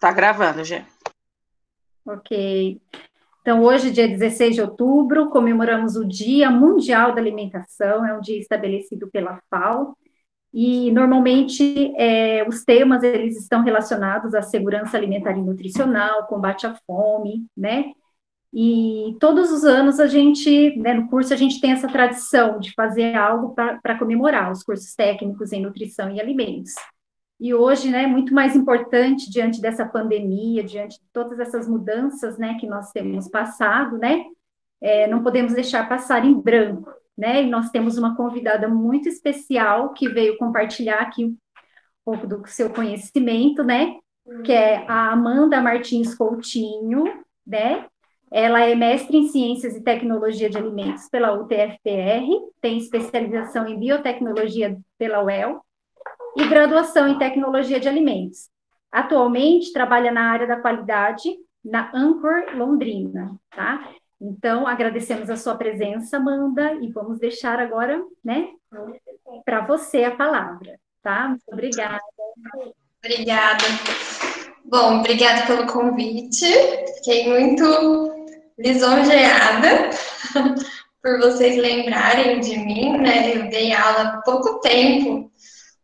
Tá gravando, Gê. Ok. Então, hoje, dia 16 de outubro, comemoramos o Dia Mundial da Alimentação, é um dia estabelecido pela FAO, e normalmente os temas eles estão relacionados à segurança alimentar e nutricional, combate à fome, né? E todos os anos a gente, né, no curso, a gente tem essa tradição de fazer algo para comemorar os cursos técnicos em nutrição e alimentos. E hoje, né, muito mais importante diante dessa pandemia, diante de todas essas mudanças, né, que nós temos passado, né, não podemos deixar passar em branco, né, e nós temos uma convidada muito especial que veio compartilhar aqui um pouco do seu conhecimento, né, que é a Amanda Martins Coutinho, né, ela é mestre em Ciências e Tecnologia de Alimentos pela UTFPR, tem especialização em Biotecnologia pela UEL, e graduação em tecnologia de alimentos. Atualmente trabalha na área da qualidade na Anchor Londrina, tá? Então, agradecemos a sua presença, Amanda, e vamos deixar agora, né, para você a palavra, tá? Muito obrigada. Obrigada. Bom, obrigada pelo convite. Fiquei muito lisonjeada por vocês lembrarem de mim, né? Eu dei aula há pouco tempo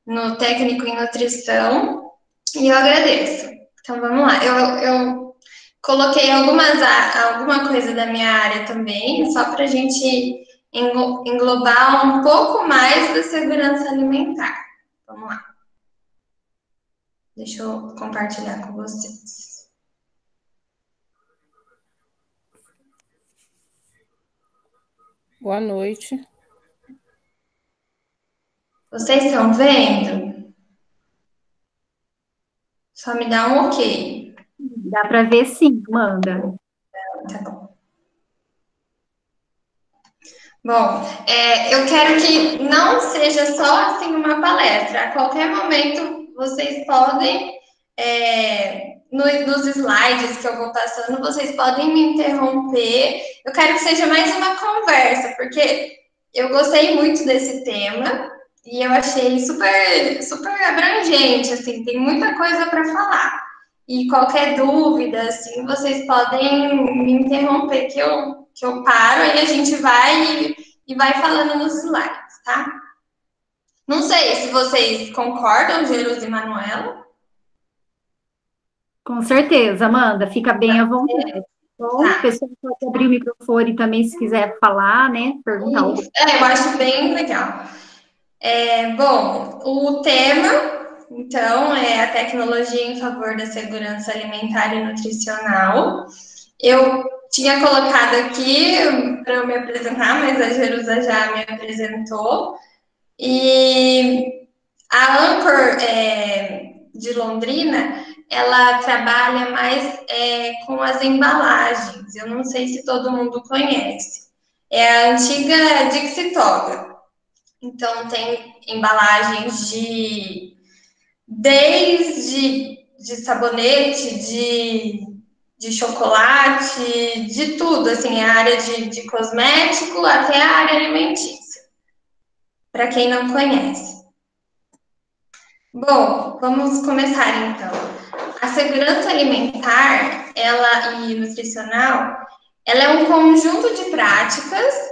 no técnico em nutrição e eu agradeço. Então vamos lá. Eu coloquei alguma coisa da minha área também, só para a gente englobar um pouco mais da segurança alimentar. Vamos lá. Deixa eu compartilhar com vocês. Boa noite. Vocês estão vendo? Só me dá um ok. Dá para ver sim, Amanda. Tá bom. Bom, eu quero que não seja só assim uma palestra. A qualquer momento vocês podem, nos slides que eu vou passando, vocês podem me interromper. Eu quero que seja mais uma conversa, porque eu gostei muito desse tema e eu achei super, super abrangente, assim, tem muita coisa para falar. E qualquer dúvida, assim, vocês podem me interromper que eu paro e a gente vai falando nos slides, tá? Não sei se vocês concordam, Jerus e Manuela. Com certeza, Amanda, fica bem à vontade. Bom, o Tá. pessoal pode abrir o microfone também se quiser falar, né? Perguntar algo. Eu acho bem legal. Bom, o tema, então, é a tecnologia em favor da segurança alimentar e nutricional. Eu tinha colocado aqui para eu me apresentar, mas a Jerusa já me apresentou. E a Anchor de Londrina, ela trabalha mais com as embalagens. Eu não sei se todo mundo conhece. É a antiga Dixie Toga. Então, tem embalagens desde sabonete, de chocolate, de tudo, assim, a área de cosmético até a área alimentícia, para quem não conhece. Bom, vamos começar então. A segurança alimentar, e nutricional, ela é um conjunto de práticas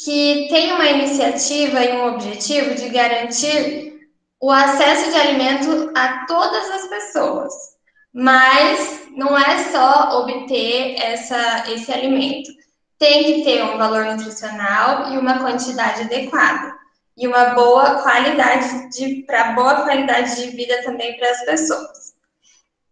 que tem uma iniciativa e um objetivo de garantir o acesso de alimento a todas as pessoas. Mas não é só obter esse alimento. Tem que ter um valor nutricional e uma quantidade adequada. E uma boa qualidade boa qualidade de vida também para as pessoas.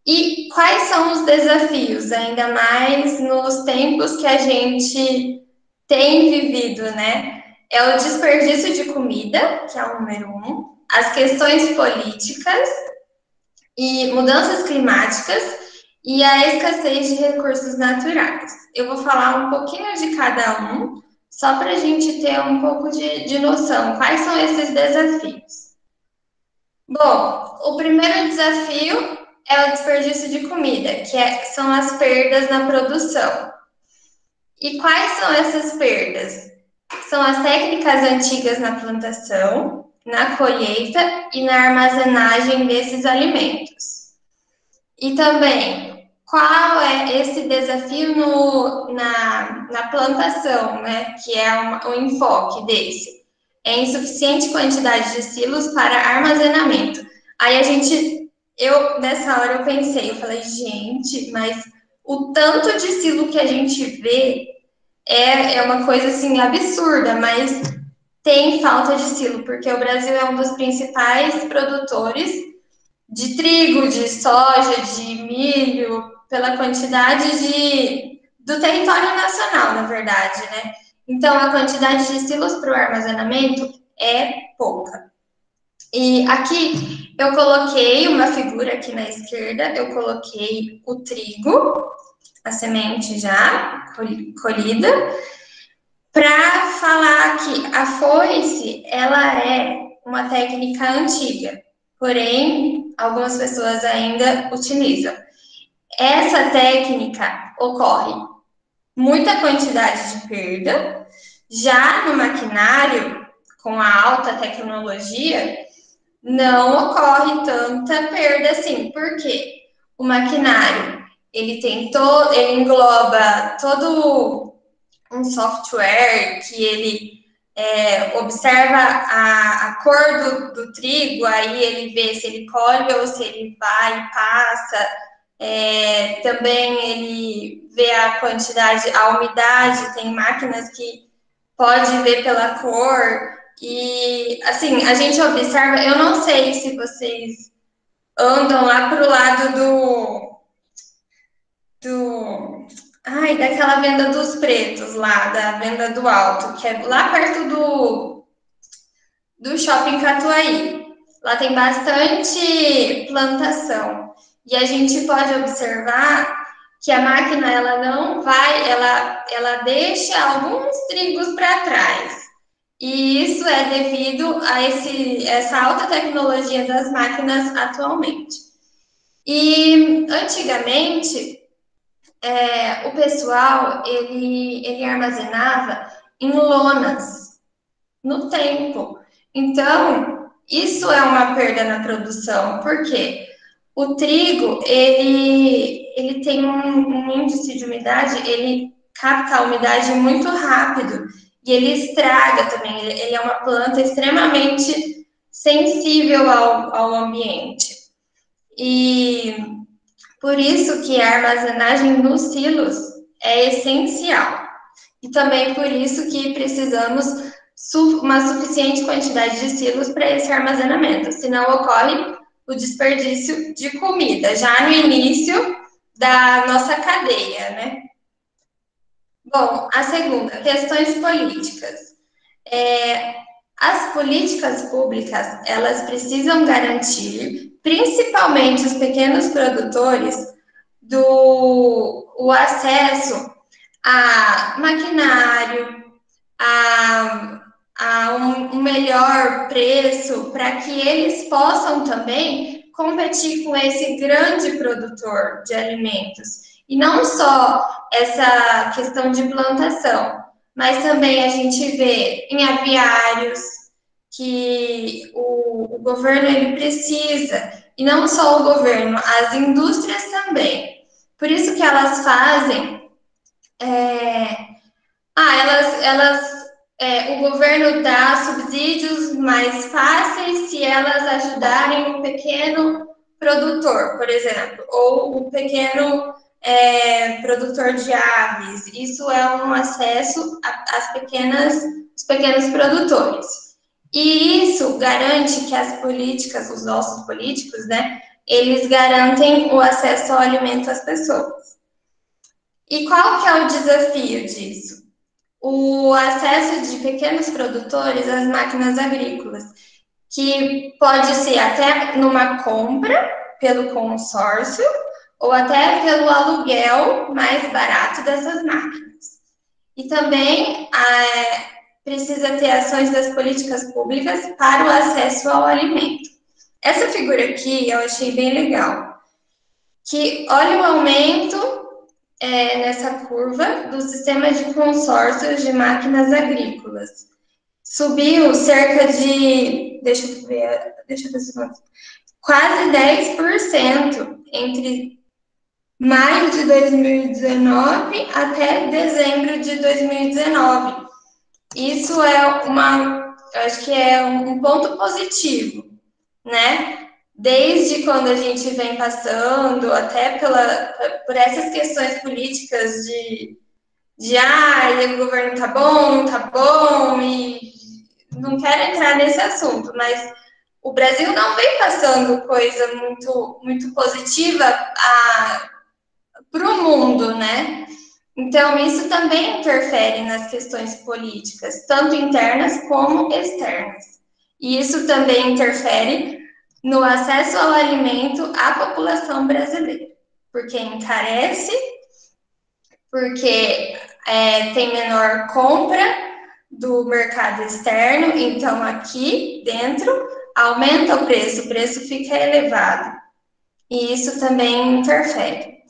E quais são os desafios, ainda mais nos tempos que a gente tem vivido, né? É o desperdício de comida, que é o número um, as questões políticas e mudanças climáticas e a escassez de recursos naturais. Eu vou falar um pouquinho de cada um, só para a gente ter um pouco de noção. Quais são esses desafios? Bom, o primeiro desafio é o desperdício de comida, são as perdas na produção. E quais são essas perdas? São as técnicas antigas na plantação, na colheita e na armazenagem desses alimentos. E também, qual é esse desafio na plantação, né? Que é o enfoque desse. É insuficiente quantidade de silos para armazenamento. Aí nessa hora eu pensei, eu falei, gente, mas o tanto de silo que a gente vê é uma coisa assim absurda, mas tem falta de silo, porque o Brasil é um dos principais produtores de trigo, de soja, de milho, pela quantidade do território nacional, na verdade, né? Então, a quantidade de silos para o armazenamento é pouca. E aqui eu coloquei uma figura aqui na esquerda, eu coloquei o trigo, a semente já colhida, para falar que a foice, ela é uma técnica antiga, porém, algumas pessoas ainda utilizam. Essa técnica ocorre muita quantidade de perda, já no maquinário, com a alta tecnologia, não ocorre tanta perda assim. Por quê? O maquinário, ele engloba todo um software que ele observa a cor do trigo, aí ele vê se ele colhe ou se ele vai e passa. Também ele vê a quantidade, a umidade, tem máquinas que pode ver pela cor. E assim, a gente observa, eu não sei se vocês andam lá para o lado daquela venda dos pretos lá, da venda do alto, que é lá perto do shopping Catuaí. Lá tem bastante plantação. E a gente pode observar que a máquina, ela não vai, ela deixa alguns trigos para trás. E isso é devido a essa alta tecnologia das máquinas atualmente. E antigamente, o pessoal, ele armazenava em lonas no tempo. Então, isso é uma perda na produção, porque o trigo, ele tem um índice de umidade, ele capta a umidade muito rápido e ele estraga também. Ele é uma planta extremamente sensível ao ambiente. E por isso que a armazenagem nos silos é essencial. E também por isso que precisamos uma suficiente quantidade de silos para esse armazenamento, senão ocorre o desperdício de comida, já no início da nossa cadeia, né? Bom, a segunda, questões políticas. As políticas públicas, elas precisam garantir, principalmente os pequenos produtores, o acesso a maquinário, a um melhor preço, para que eles possam também competir com esse grande produtor de alimentos. E não só essa questão de plantação, mas também a gente vê em aviários que o governo ele precisa, e não só o governo, as indústrias também. Por isso que elas fazem o governo dá subsídios mais fáceis se elas ajudarem o pequeno produtor, por exemplo, ou o pequeno produtor de aves. Isso é um acesso aos pequenos produtores. E isso garante que as políticas, os nossos políticos, né, eles garantem o acesso ao alimento às pessoas. E qual que é o desafio disso? O acesso de pequenos produtores às máquinas agrícolas, que pode ser até numa compra pelo consórcio ou até pelo aluguel mais barato dessas máquinas. E também precisa ter ações das políticas públicas para o acesso ao alimento. Essa figura aqui eu achei bem legal, que olha o aumento nessa curva do sistema de consórcios de máquinas agrícolas. Subiu cerca de, quase 10% entre maio de 2019 até dezembro de 2019. Isso é eu acho que é um ponto positivo, né? Desde quando a gente vem passando, até por essas questões políticas o governo tá bom, não tá bom, e não quero entrar nesse assunto, mas o Brasil não vem passando coisa muito positiva para o mundo, né? Então, isso também interfere nas questões políticas, tanto internas como externas. E isso também interfere no acesso ao alimento à população brasileira, porque encarece, porque tem menor compra do mercado externo, então aqui dentro aumenta o preço fica elevado. E isso também interfere.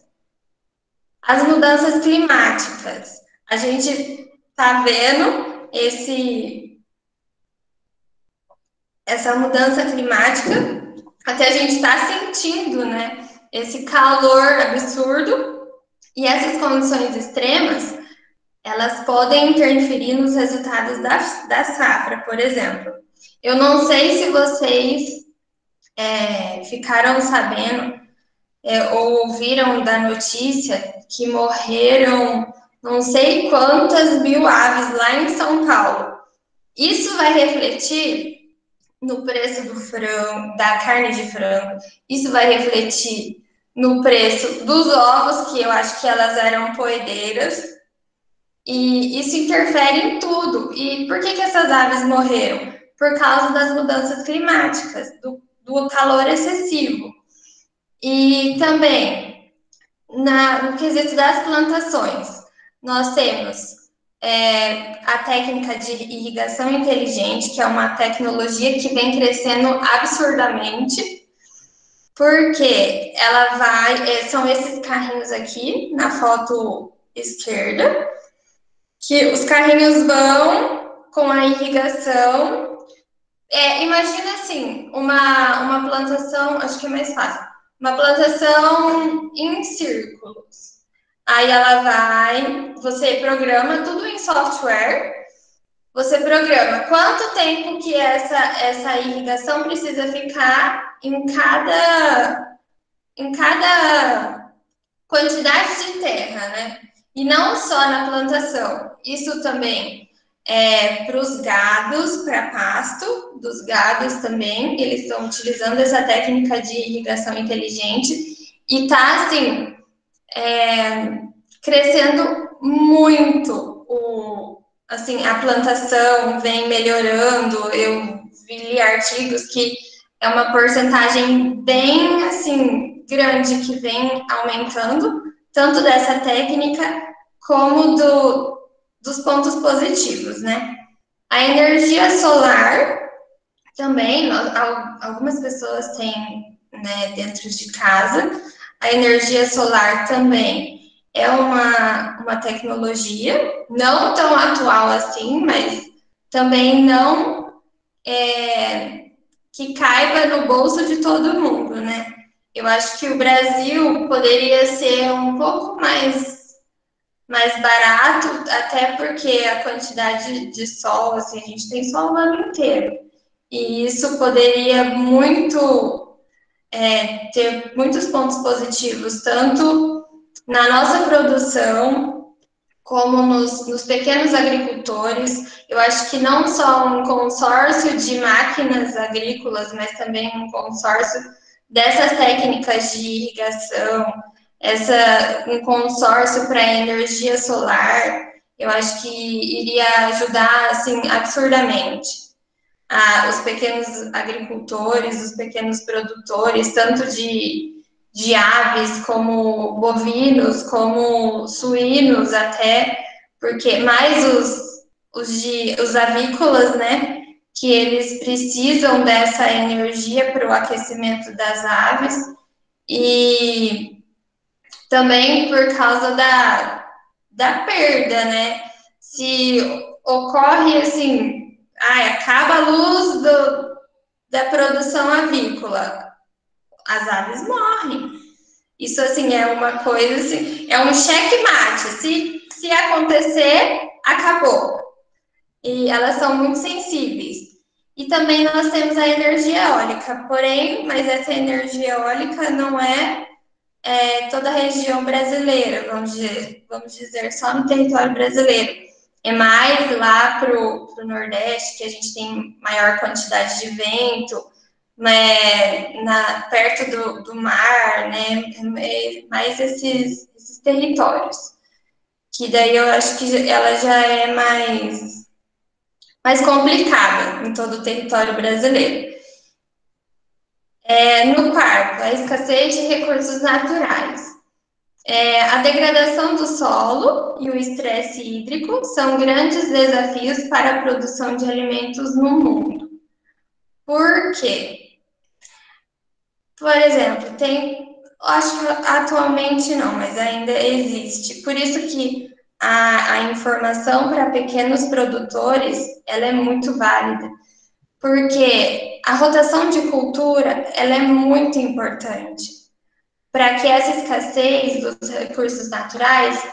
As mudanças climáticas. A gente está vendo essa mudança climática, até a gente está sentindo, né? Esse calor absurdo e essas condições extremas, elas podem interferir nos resultados da safra, por exemplo. Eu não sei se vocês ficaram sabendo ou ouviram da notícia que morreram não sei quantas mil aves lá em São Paulo. Isso vai refletir no preço do frango, da carne de frango. Isso vai refletir no preço dos ovos, que eu acho que elas eram poedeiras. E isso interfere em tudo. E por que essas aves morreram? Por causa das mudanças climáticas, do calor excessivo. E também, no quesito das plantações, nós temos a técnica de irrigação inteligente, que é uma tecnologia que vem crescendo absurdamente, porque ela são esses carrinhos aqui, na foto esquerda, que os carrinhos vão com a irrigação. Imagina assim, uma plantação, acho que é mais fácil, uma plantação em círculos. Aí você programa tudo em software, você programa quanto tempo que essa irrigação precisa ficar em cada quantidade de terra, né? E não só na plantação. Isso também para os gados, para pasto dos gados também. Eles estão utilizando essa técnica de irrigação inteligente e tá assim crescendo muito assim, a plantação vem melhorando. Eu vi artigos que é uma porcentagem bem assim grande que vem aumentando, tanto dessa técnica como dos pontos positivos, né? A energia solar também, algumas pessoas têm, né, dentro de casa. A energia solar também é uma tecnologia não tão atual assim, mas também não que caiba no bolso de todo mundo, né? Eu acho que o Brasil poderia ser um pouco mais barato, até porque a quantidade de sol, assim, a gente tem sol o ano inteiro. E isso poderia ter muitos pontos positivos, tanto na nossa produção, como nos pequenos agricultores. Eu acho que não só um consórcio de máquinas agrícolas, mas também um consórcio dessas técnicas de irrigação, um consórcio para energia solar, eu acho que iria ajudar assim absurdamente os pequenos agricultores, os pequenos produtores, tanto de aves como bovinos, como suínos até, porque mais os avícolas, né, que eles precisam dessa energia para o aquecimento das aves, e também por causa da perda, né? Se ocorre assim, acaba a luz da produção avícola, as aves morrem. Isso, assim, é uma coisa, assim, é um checkmate. Se acontecer, acabou. E elas são muito sensíveis. E também nós temos a energia eólica, porém, mas essa energia eólica não é, toda a região brasileira, vamos dizer, só no território brasileiro. É mais lá para o Nordeste, que a gente tem maior quantidade de vento, né, perto do mar, né, mais esses territórios. Que daí eu acho que ela já é mais complicada em todo o território brasileiro. No quarto, a escassez de recursos naturais. A degradação do solo e o estresse hídrico são grandes desafios para a produção de alimentos no mundo. Por quê? Por exemplo, acho que atualmente não, mas ainda existe. Por isso que a informação para pequenos produtores, ela é muito válida. Porque a rotação de cultura, ela é muito importante para que essa escassez dos recursos naturais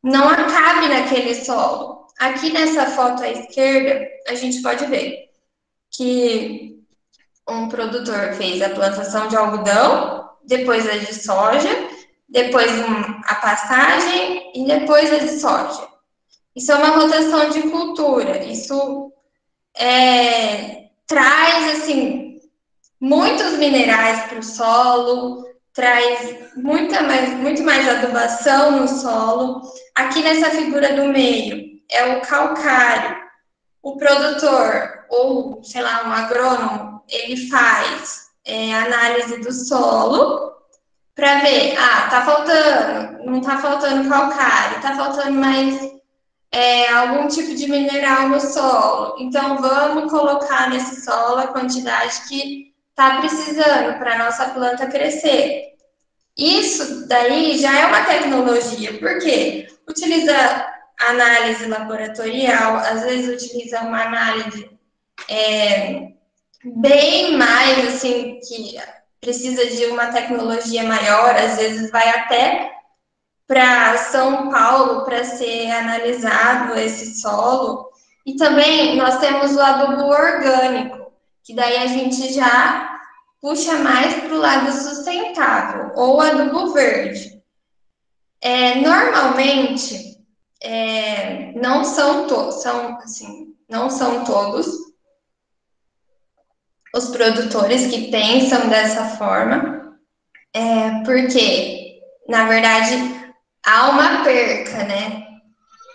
não acabe naquele solo. Aqui nessa foto à esquerda, a gente pode ver que um produtor fez a plantação de algodão, depois a de soja, depois a pastagem e depois a de soja. Isso é uma rotação de cultura. Isso traz, assim, muitos minerais para o solo, traz muito mais adubação no solo. Aqui nessa figura do meio é o calcário. O produtor, ou, sei lá, um agrônomo, ele faz análise do solo para ver, tá faltando, não tá faltando calcário, tá faltando mais algum tipo de mineral no solo. Então, vamos colocar nesse solo a quantidade que está precisando para a nossa planta crescer. Isso daí já é uma tecnologia, porque utiliza análise laboratorial, às vezes utiliza uma análise bem mais, assim, que precisa de uma tecnologia maior, às vezes vai até para São Paulo para ser analisado esse solo. E também nós temos o adubo orgânico, que daí a gente já puxa mais para o lado sustentável, ou adubo verde. Normalmente, não são todos, não são todos os produtores que pensam dessa forma, porque, na verdade, há uma perca, né,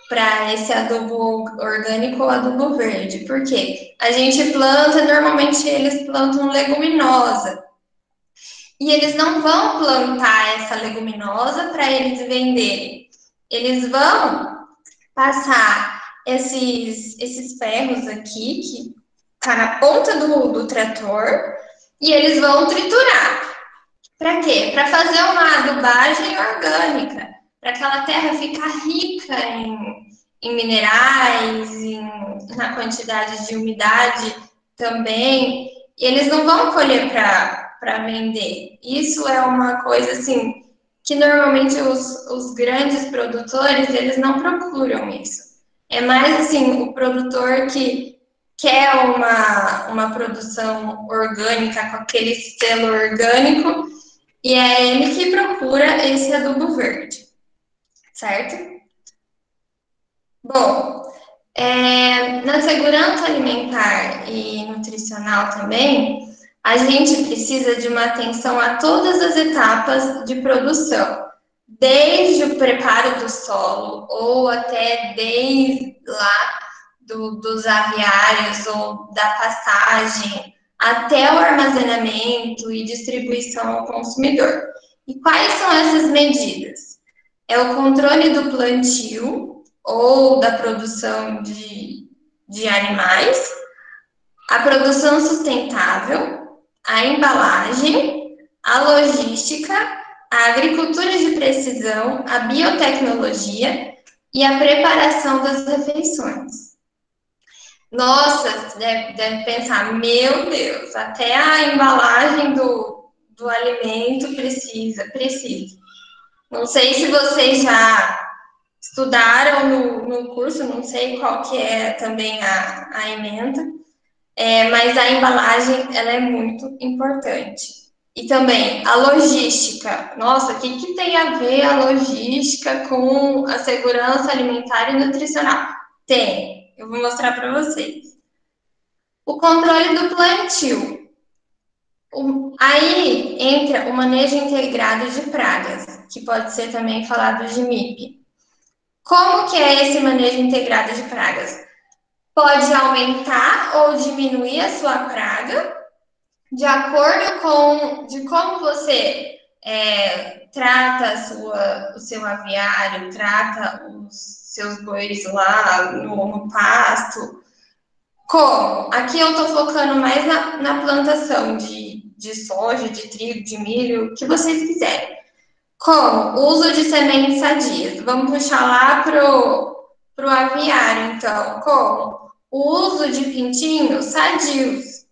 para esse adubo orgânico ou adubo verde. Por quê? A gente planta, normalmente eles plantam leguminosa. E eles não vão plantar essa leguminosa para eles venderem. Eles vão passar esses ferros aqui, que tá na ponta do trator, e eles vão triturar. Para quê? Para fazer uma adubagem orgânica, para aquela terra ficar rica em minerais, na quantidade de umidade também. E eles não vão colher para vender. Isso é uma coisa assim que normalmente os grandes produtores eles não procuram isso. É mais assim o produtor que quer uma produção orgânica com aquele selo orgânico e é ele que procura esse adubo verde, certo? Bom, na segurança alimentar e nutricional também, a gente precisa de uma atenção a todas as etapas de produção, desde o preparo do solo ou até desde lá dos aviários ou da pastagem, até o armazenamento e distribuição ao consumidor. E quais são essas medidas? É o controle do plantio ou da produção de animais, a produção sustentável, a embalagem, a logística, a agricultura de precisão, a biotecnologia e a preparação das refeições. Nossa, deve pensar, meu Deus, até a embalagem do alimento precisa. Não sei se vocês já estudaram no curso, não sei qual que é também a ementa, mas a embalagem, ela é muito importante. E também a logística. Nossa, o que tem a ver a logística com a segurança alimentar e nutricional? Tem, eu vou mostrar para vocês. O controle do plantio. Aí entra o manejo integrado de pragas, que pode ser também falado de MIP. Como que é esse manejo integrado de pragas? Pode aumentar ou diminuir a sua praga, de acordo com de como você trata o seu aviário, trata os seus bois lá no pasto. Como? Aqui eu estou focando mais na plantação de soja, de trigo, de milho, o que vocês quiserem. Como? Uso de sementes sadias. Vamos puxar lá pro aviário, então. Como? O uso de pintinhos sadios.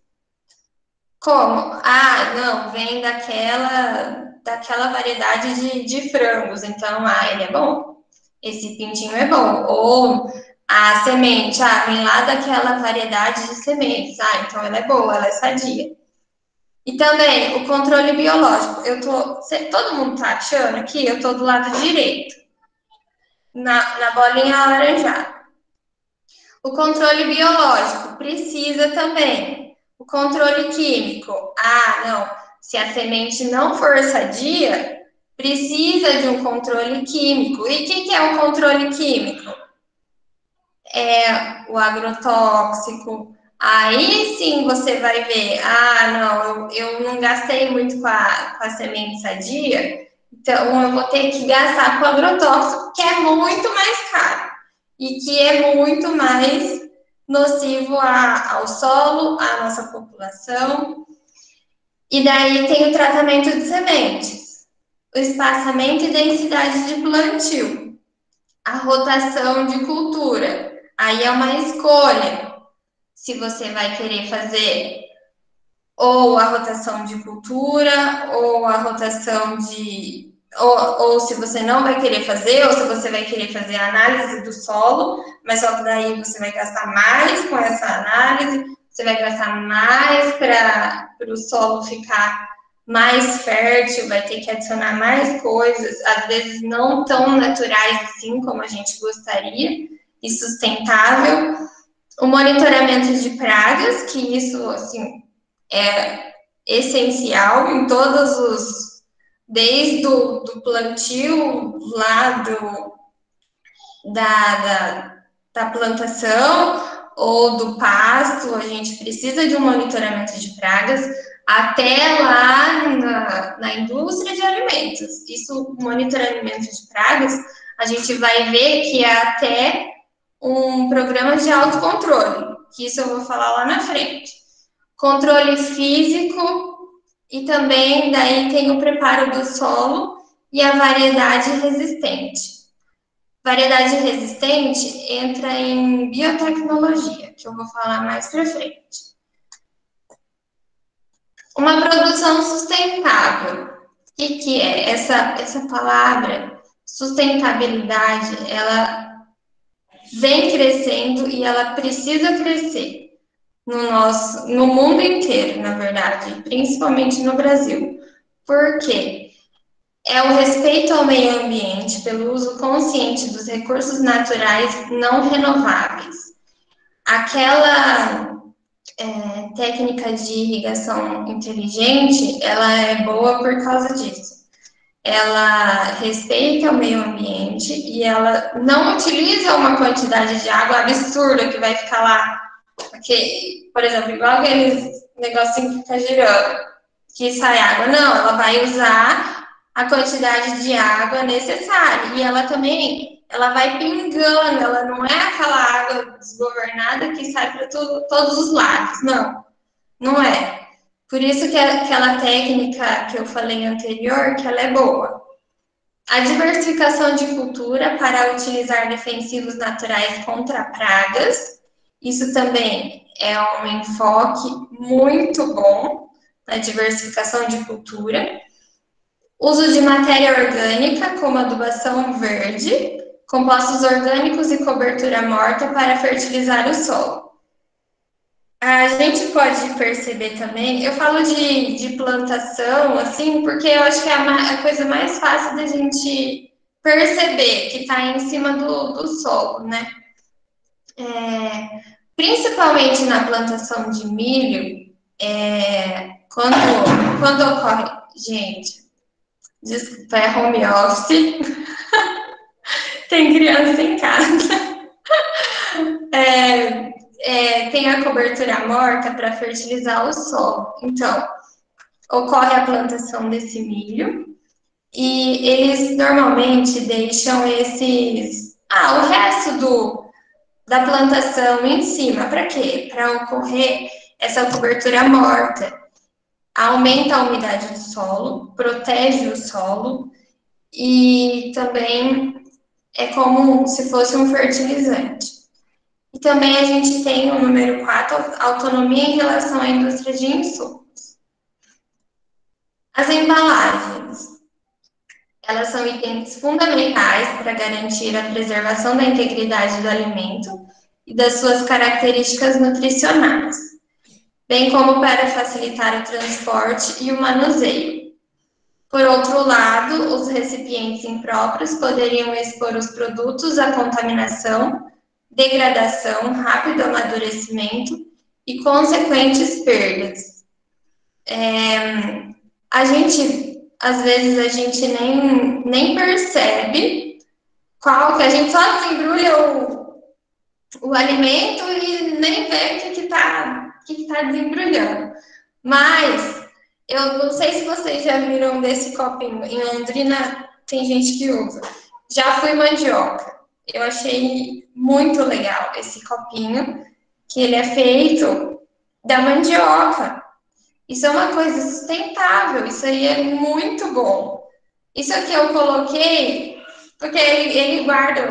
Como? Ah, não, vem daquela variedade de frangos, então, ele é bom. Esse pintinho é bom. Ou a semente, vem lá daquela variedade de sementes. Então ela é boa, ela é sadia. E também o controle biológico. Todo mundo tá achando aqui? Eu tô do lado direito, na bolinha alaranjada. O controle biológico precisa também. O controle químico. Não. Se a semente não for sadia, precisa de um controle químico. E o que é o controle químico? É o agrotóxico. Aí sim você vai ver, não, eu não gastei muito com a semente sadia, então eu vou ter que gastar com o agrotóxico, que é muito mais caro e que é muito mais nocivo ao solo, à nossa população. E daí tem o tratamento de sementes, o espaçamento e densidade de plantio, a rotação de cultura. Aí é uma escolha se você vai querer fazer ou a rotação de cultura, ou a rotação de. Ou se você não vai querer fazer, ou se você vai querer fazer a análise do solo, mas só que daí você vai gastar mais com essa análise, você vai gastar mais para o solo ficar mais fértil, vai ter que adicionar mais coisas, às vezes não tão naturais assim como a gente gostaria, e sustentável. O monitoramento de pragas, que isso, assim, é essencial em todos desde do plantio lá da plantação ou do pasto, a gente precisa de um monitoramento de pragas, até lá na indústria de alimentos. Isso, monitoramento de pragas, a gente vai ver que é até um programa de autocontrole, que isso eu vou falar lá na frente. Controle físico e também daí tem o preparo do solo e a variedade resistente. Variedade resistente entra em biotecnologia, que eu vou falar mais para frente. Uma produção sustentável. O que é? Essa palavra, sustentabilidade, ela vem crescendo e ela precisa crescer no mundo inteiro, na verdade, principalmente no Brasil. Por quê? É o respeito ao meio ambiente pelo uso consciente dos recursos naturais não renováveis. Aquela técnica de irrigação inteligente, ela é boa por causa disso. Ela respeita o meio ambiente e ela não utiliza uma quantidade de água absurda que vai ficar lá, porque, por exemplo, igual aqueles negocinho que fica girando, que sai água. Não, ela vai usar a quantidade de água necessária. E ela também, ela vai pingando, ela não é aquela água desgovernada que sai para todos os lados. Não, não é. Por isso que aquela técnica que eu falei anterior, que ela é boa. A diversificação de cultura para utilizar defensivos naturais contra pragas. Isso também é um enfoque muito bom na diversificação de cultura. Uso de matéria orgânica, como adubação verde, compostos orgânicos e cobertura morta para fertilizar o solo. A gente pode perceber também, eu falo de plantação, assim, porque eu acho que é a coisa mais fácil da gente perceber que está em cima do solo, né? Principalmente na plantação de milho, quando ocorre. Gente, desculpa, é home office, tem criança em casa. Tem a cobertura morta para fertilizar o solo. Então, ocorre a plantação desse milho e eles normalmente deixam o resto da plantação em cima. Para quê? Para ocorrer essa cobertura morta. Aumenta a umidade do solo, protege o solo e também é como se fosse um fertilizante. E também a gente tem o número 4, autonomia em relação à indústria de insumos. As embalagens, elas são itens fundamentais para garantir a preservação da integridade do alimento e das suas características nutricionais, bem como para facilitar o transporte e o manuseio. Por outro lado, os recipientes impróprios poderiam expor os produtos à contaminação, degradação, rápido amadurecimento e consequentes perdas. Às vezes, a gente nem percebe que a gente só desembrulha o alimento e nem vê o que tá desembrulhando. Mas, eu não sei se vocês já viram desse copinho. Em Londrina, tem gente que usa. Já fui mandioca. Eu achei muito legal esse copinho, que ele é feito da mandioca. Isso é uma coisa sustentável, isso aí é muito bom. Isso aqui eu coloquei porque ele guarda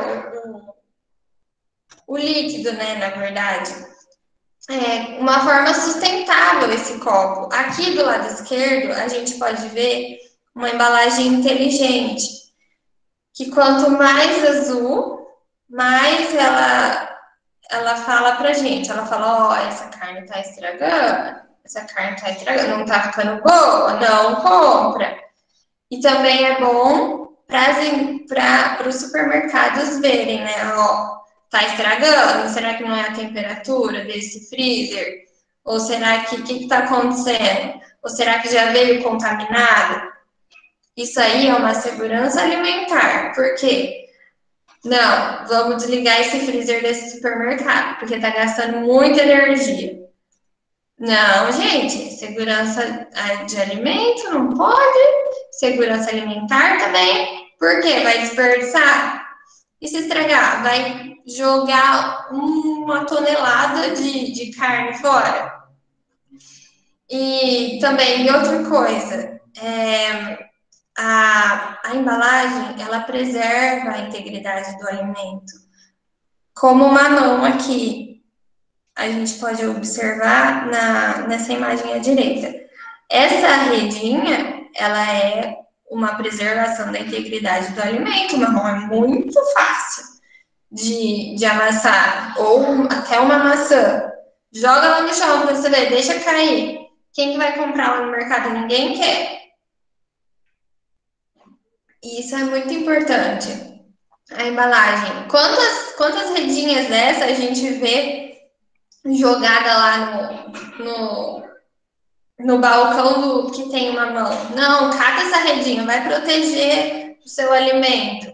o líquido, né, na verdade. Uma forma sustentável esse copo. Aqui do lado esquerdo, a gente pode ver uma embalagem inteligente, que quanto mais azul, mais ela fala pra gente. Ela fala, essa carne tá estragando, não tá ficando boa, não compra. E também é bom para os supermercados verem, né? Tá estragando? Será que não é a temperatura desse freezer? Ou será que o que está acontecendo? Ou será que já veio contaminado? Isso aí é uma segurança alimentar. Por quê? Não, vamos desligar esse freezer desse supermercado, porque está gastando muita energia. Não, gente, segurança de alimento não pode, segurança alimentar também, por quê? Vai desperdiçar? E se estragar? Vai jogar uma tonelada de carne fora? E também, outra coisa, a embalagem, ela preserva a integridade do alimento. Como uma mão aqui, a gente pode observar nessa imagem à direita. Essa redinha, ela é uma preservação da integridade do alimento, uma mão é muito fácil de amassar, ou até uma maçã. Joga lá no chão para você ver, deixa cair. Quem que vai comprar lá no mercado? Ninguém quer. E isso é muito importante. A embalagem. Quantas redinhas dessa a gente vê jogada lá no balcão que tem uma mão? Não, cata essa redinha, vai proteger o seu alimento.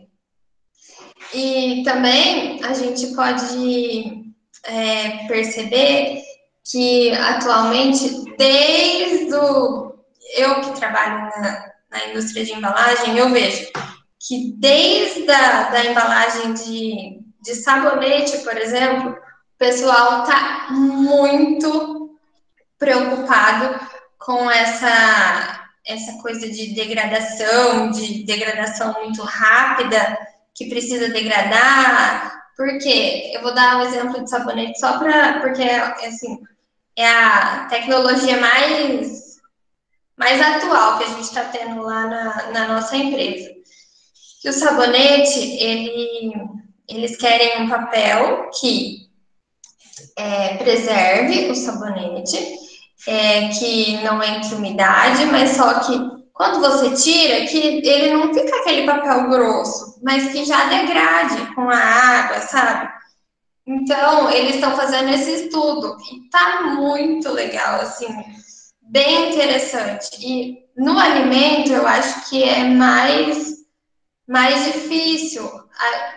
E também a gente pode perceber que atualmente, eu que trabalho na indústria de embalagem, eu vejo que desde a embalagem de sabonete, por exemplo, o pessoal está muito preocupado com essa coisa de degradação muito rápida, que precisa degradar. Por quê? Eu vou dar um exemplo de sabonete porque assim, é a tecnologia mais atual que a gente está tendo lá na nossa empresa. Que o sabonete, eles querem um papel que preserve o sabonete, que não entre umidade, mas só que quando você tira, que ele não fica aquele papel grosso, mas que já degrade com a água, sabe? Então, eles estão fazendo esse estudo e tá muito legal, assim, bem interessante. E no alimento, eu acho que é mais difícil.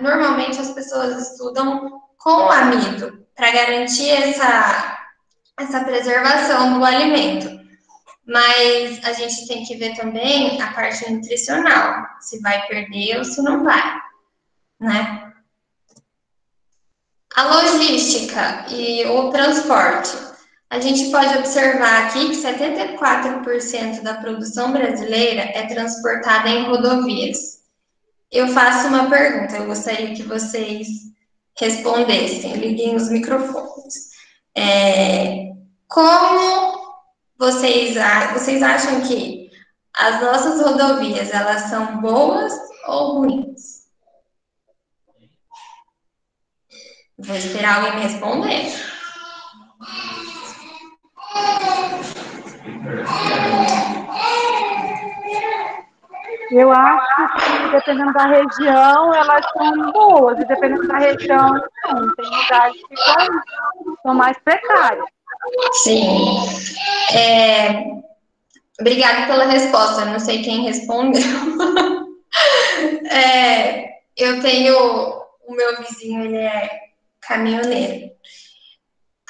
Normalmente, as pessoas estudam com amido para garantir essa preservação do alimento. Mas a gente tem que ver também a parte nutricional, se vai perder ou se não vai, né? A logística e o transporte. A gente pode observar aqui que 74% da produção brasileira é transportada em rodovias. Eu faço uma pergunta, eu gostaria que vocês respondessem, liguem os microfones. Como vocês acham que as nossas rodovias, elas são boas ou ruins? Vou esperar alguém me responder. Eu acho que, dependendo da região, elas são boas, e dependendo da região, não. Tem lugares que são mais precários. Sim. Obrigada pela resposta, não sei quem respondeu. Eu tenho o meu vizinho, ele é caminhoneiro.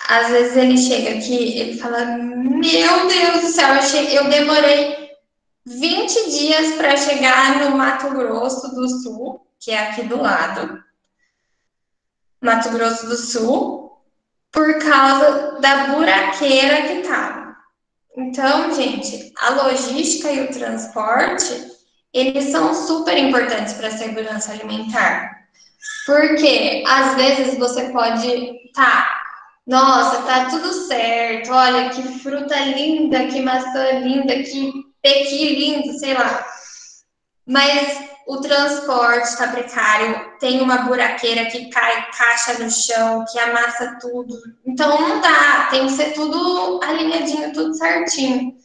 Às vezes ele chega aqui, ele fala: Meu Deus do céu, eu demorei 20 dias para chegar no Mato Grosso do Sul, que é aqui do lado, Mato Grosso do Sul, por causa da buraqueira que tá. Então, gente, a logística e o transporte, eles são super importantes para a segurança alimentar. Porque, às vezes, você pode nossa, tá tudo certo, olha que fruta linda, que maçã linda, que pequi lindo, sei lá. Mas o transporte está precário, tem uma buraqueira que cai caixa no chão, que amassa tudo. Então não dá, tem que ser tudo alinhadinho, tudo certinho.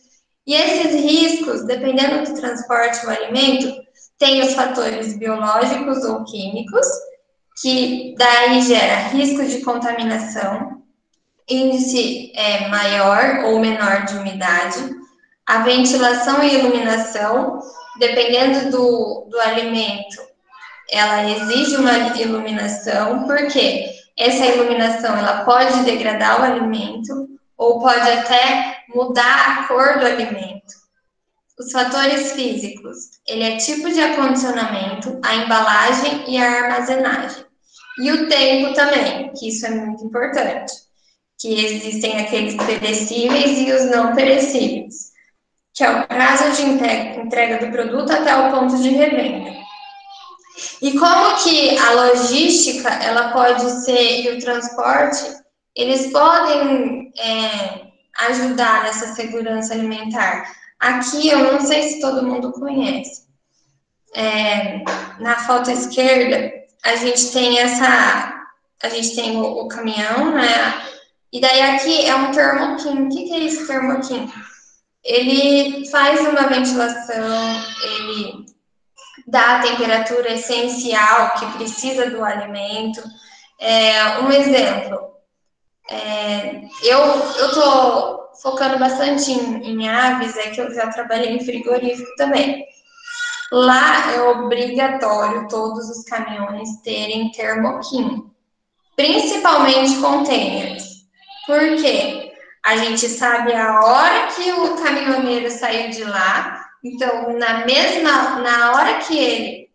E esses riscos, dependendo do transporte do alimento, tem os fatores biológicos ou químicos, que daí gera risco de contaminação, índice maior ou menor de umidade, a ventilação e iluminação, dependendo do alimento, ela exige uma iluminação, porque essa iluminação ela pode degradar o alimento ou pode até mudar a cor do alimento. Os fatores físicos, ele é tipo de acondicionamento, a embalagem e a armazenagem. E o tempo também, que isso é muito importante, que existem aqueles perecíveis e os não perecíveis, que é o prazo de entrega do produto até o ponto de revenda. E como que a logística, ela pode ser, e o transporte, eles podem ajudar nessa segurança alimentar. Aqui, eu não sei se todo mundo conhece. Na foto esquerda, a gente tem o caminhão, né? E daí aqui é um termoquim. O que é esse termoquim? Ele faz uma ventilação, ele dá a temperatura essencial que precisa do alimento. Um exemplo, eu estou focando bastante em aves, que eu já trabalhei em frigorífico também. Lá é obrigatório todos os caminhões terem termoquim, principalmente containers. Por quê? A gente sabe a hora que o caminhoneiro saiu de lá, então na hora que ele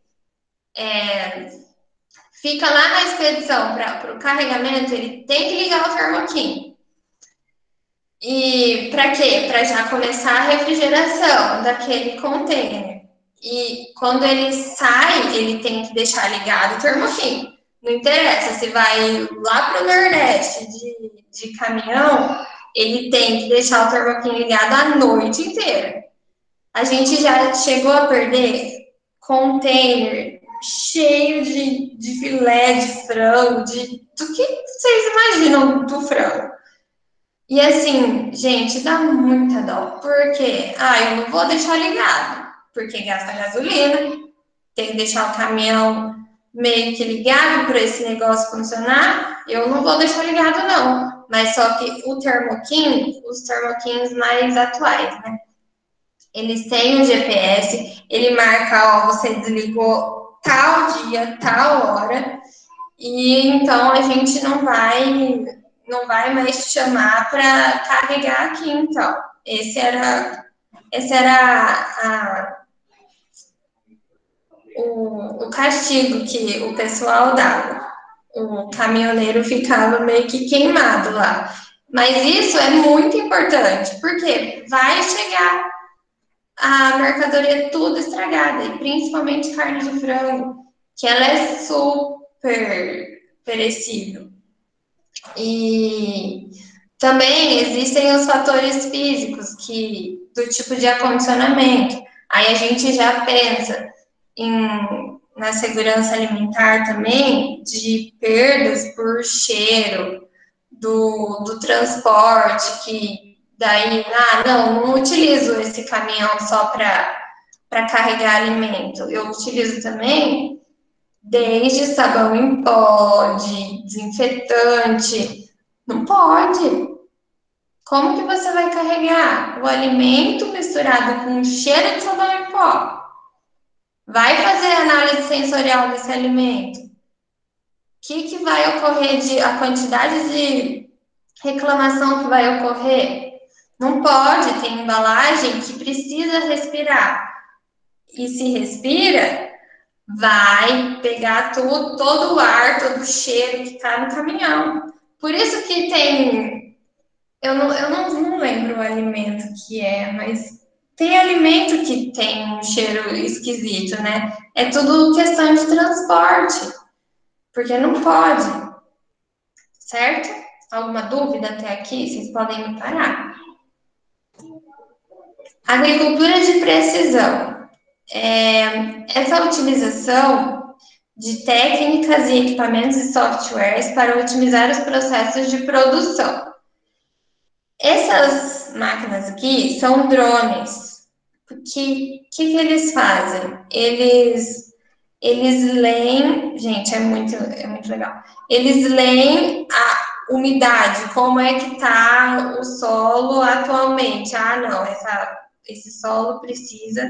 fica lá na expedição para o carregamento, ele tem que ligar o termoquim. E para quê? Para já começar a refrigeração daquele container. E quando ele sai, ele tem que deixar ligado o termoquim. Não interessa se vai lá para o Nordeste de caminhão, ele tem que deixar o termoquim ligado a noite inteira. A gente já chegou a perder container cheio de filé de frango, do que vocês imaginam do frango. E assim, gente, dá muita dó. Porque, eu não vou deixar ligado, porque gasta gasolina, tem que deixar o caminhão meio que ligado para esse negócio funcionar. Eu não vou deixar ligado, não. Mas só que os Thermo mais atuais, né? Eles têm um GPS, ele marca, ó, você desligou tal dia, tal hora, e então a gente não vai mais te chamar para carregar aqui, então. Esse era o castigo que o pessoal dava. O caminhoneiro ficava meio que queimado lá. Mas isso é muito importante, porque vai chegar a mercadoria tudo estragada, e principalmente carne de frango, que ela é super perecível. E também existem os fatores físicos, do tipo de acondicionamento. Aí a gente já pensa na segurança alimentar também, de perdas por cheiro, do transporte, que daí, não utilizo esse caminhão só para carregar alimento. Eu utilizo também desde sabão em pó, de desinfetante. Não pode. Como que você vai carregar o alimento misturado com cheiro de sabão em pó? Vai fazer análise sensorial desse alimento. O que vai ocorrer a quantidade de reclamação que vai ocorrer? Não pode, tem embalagem que precisa respirar. E se respira, vai pegar todo o ar, todo o cheiro que está no caminhão. Por isso que tem. Eu não lembro o alimento que é, mas tem alimento que tem um cheiro esquisito, né? É tudo questão de transporte, porque não pode, certo? Alguma dúvida até aqui? Vocês podem me parar. Agricultura de precisão. Essa utilização de técnicas e equipamentos e softwares para otimizar os processos de produção. Essas máquinas aqui são drones. O que eles fazem? Eles leem, gente, é muito legal. Eles leem a umidade, como é que está o solo atualmente. Não, esse solo precisa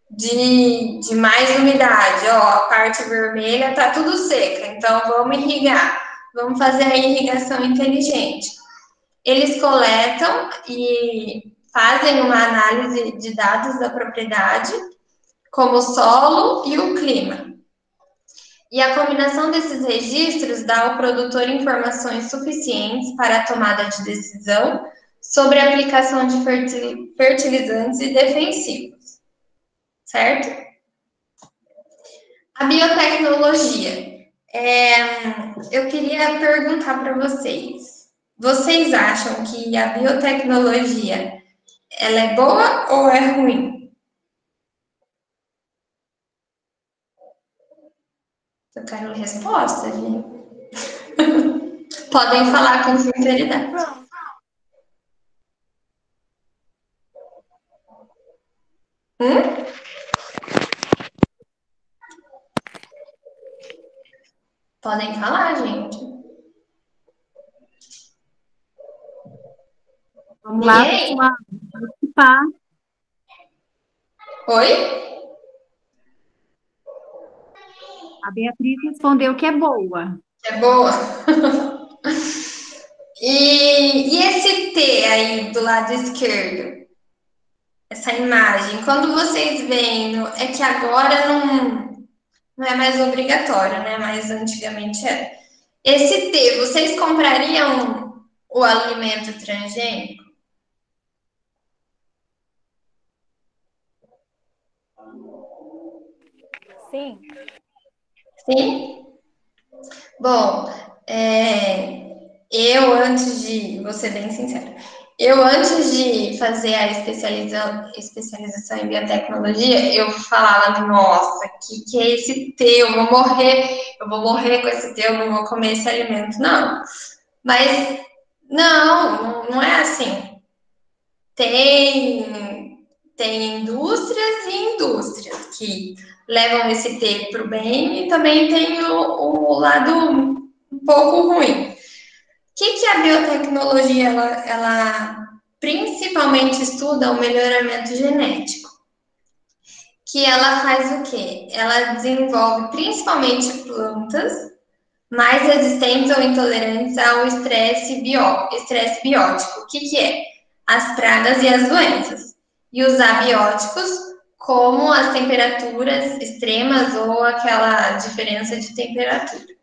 de mais umidade. Ó, a parte vermelha está tudo seca, então vamos irrigar. Vamos fazer a irrigação inteligente. Eles coletam e fazem uma análise de dados da propriedade, como o solo e o clima. E a combinação desses registros dá ao produtor informações suficientes para a tomada de decisão sobre a aplicação de fertilizantes e defensivos. Certo? A biotecnologia. Eu queria perguntar para vocês. Vocês acham que a biotecnologia ela é boa ou é ruim? Eu quero resposta, gente. Podem falar com sinceridade. Podem falar, gente. Vamos lá, pessoal, participar. Oi? A Beatriz respondeu que é boa. É boa. E esse T aí do lado esquerdo? Essa imagem, quando vocês veem, é que agora não é mais obrigatório, né? Mas antigamente era. Esse T, vocês comprariam o alimento transgênico? Sim. Sim? Bom, eu, antes de, vou ser bem sincera, Eu, antes de fazer a especialização em biotecnologia, eu falava, nossa, que é esse T? Eu vou morrer com esse T, eu não vou comer esse alimento. Não, mas não é assim. Tem indústrias e indústrias que levam esse T para o bem e também tem o lado um pouco ruim. O que a biotecnologia, ela principalmente estuda o melhoramento genético, que ela faz o quê? Ela desenvolve principalmente plantas mais resistentes ou intolerantes ao estresse biótico. O que é? As pragas e as doenças. E usar bióticos como as temperaturas extremas ou aquela diferença de temperatura.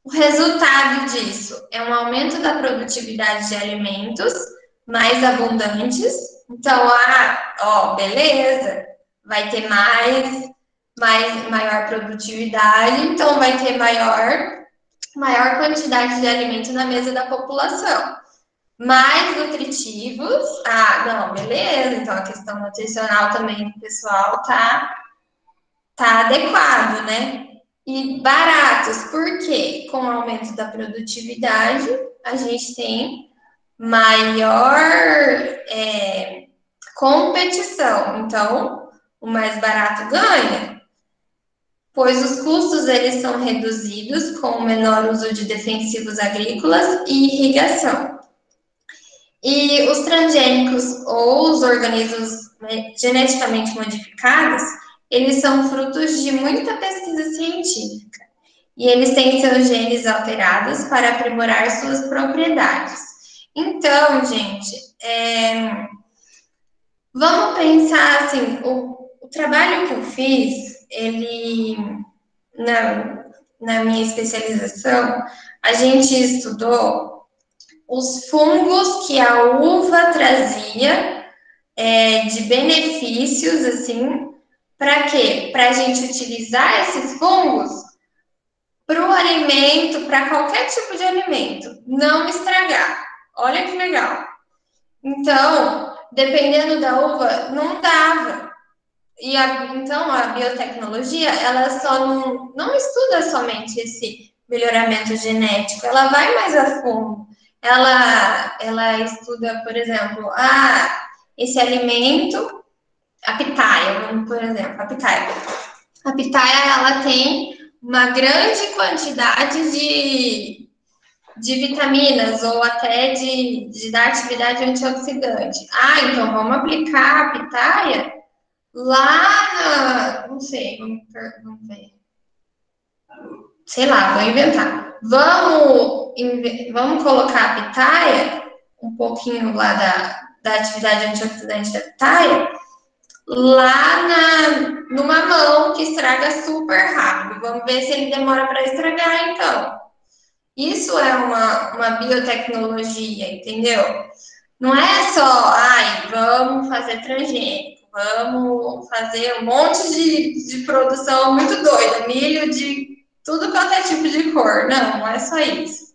O resultado disso é um aumento da produtividade de alimentos mais abundantes. Então, beleza, vai ter maior produtividade, então vai ter maior quantidade de alimento na mesa da população. Mais nutritivos, beleza, então a questão nutricional também do pessoal tá adequado, né? E baratos, porque com o aumento da produtividade, a gente tem maior competição. Então, o mais barato ganha, pois os custos eles são reduzidos com o menor uso de defensivos agrícolas e irrigação. E os transgênicos ou os organismos geneticamente modificados, eles são frutos de muita pesquisa científica. E eles têm seus genes alterados para aprimorar suas propriedades. Então, gente, vamos pensar assim, o trabalho que eu fiz, ele, na minha especialização, a gente estudou os fungos que a uva trazia de benefícios, assim, para quê? Para a gente utilizar esses fungos para o alimento, para qualquer tipo de alimento, não estragar. Olha que legal. Então, dependendo da uva, não dava. Então, a biotecnologia, ela só não estuda somente esse melhoramento genético, ela vai mais a fundo. Ela estuda, por exemplo, esse alimento, a pitaia, por exemplo, a pitaia. A pitaia, ela tem uma grande quantidade de vitaminas ou até de dar atividade antioxidante. Então vamos aplicar a pitaia lá não sei, vamos ver. Sei lá, vou inventar. Vamos colocar a pitaia, um pouquinho lá da atividade antioxidante da pitaia, lá no mamão, que estraga super rápido. Vamos ver se ele demora para estragar, então. Isso é uma biotecnologia, entendeu? Não é só, vamos fazer transgênico, vamos fazer um monte de produção muito doida, milho de tudo quanto é tipo de cor. Não é só isso.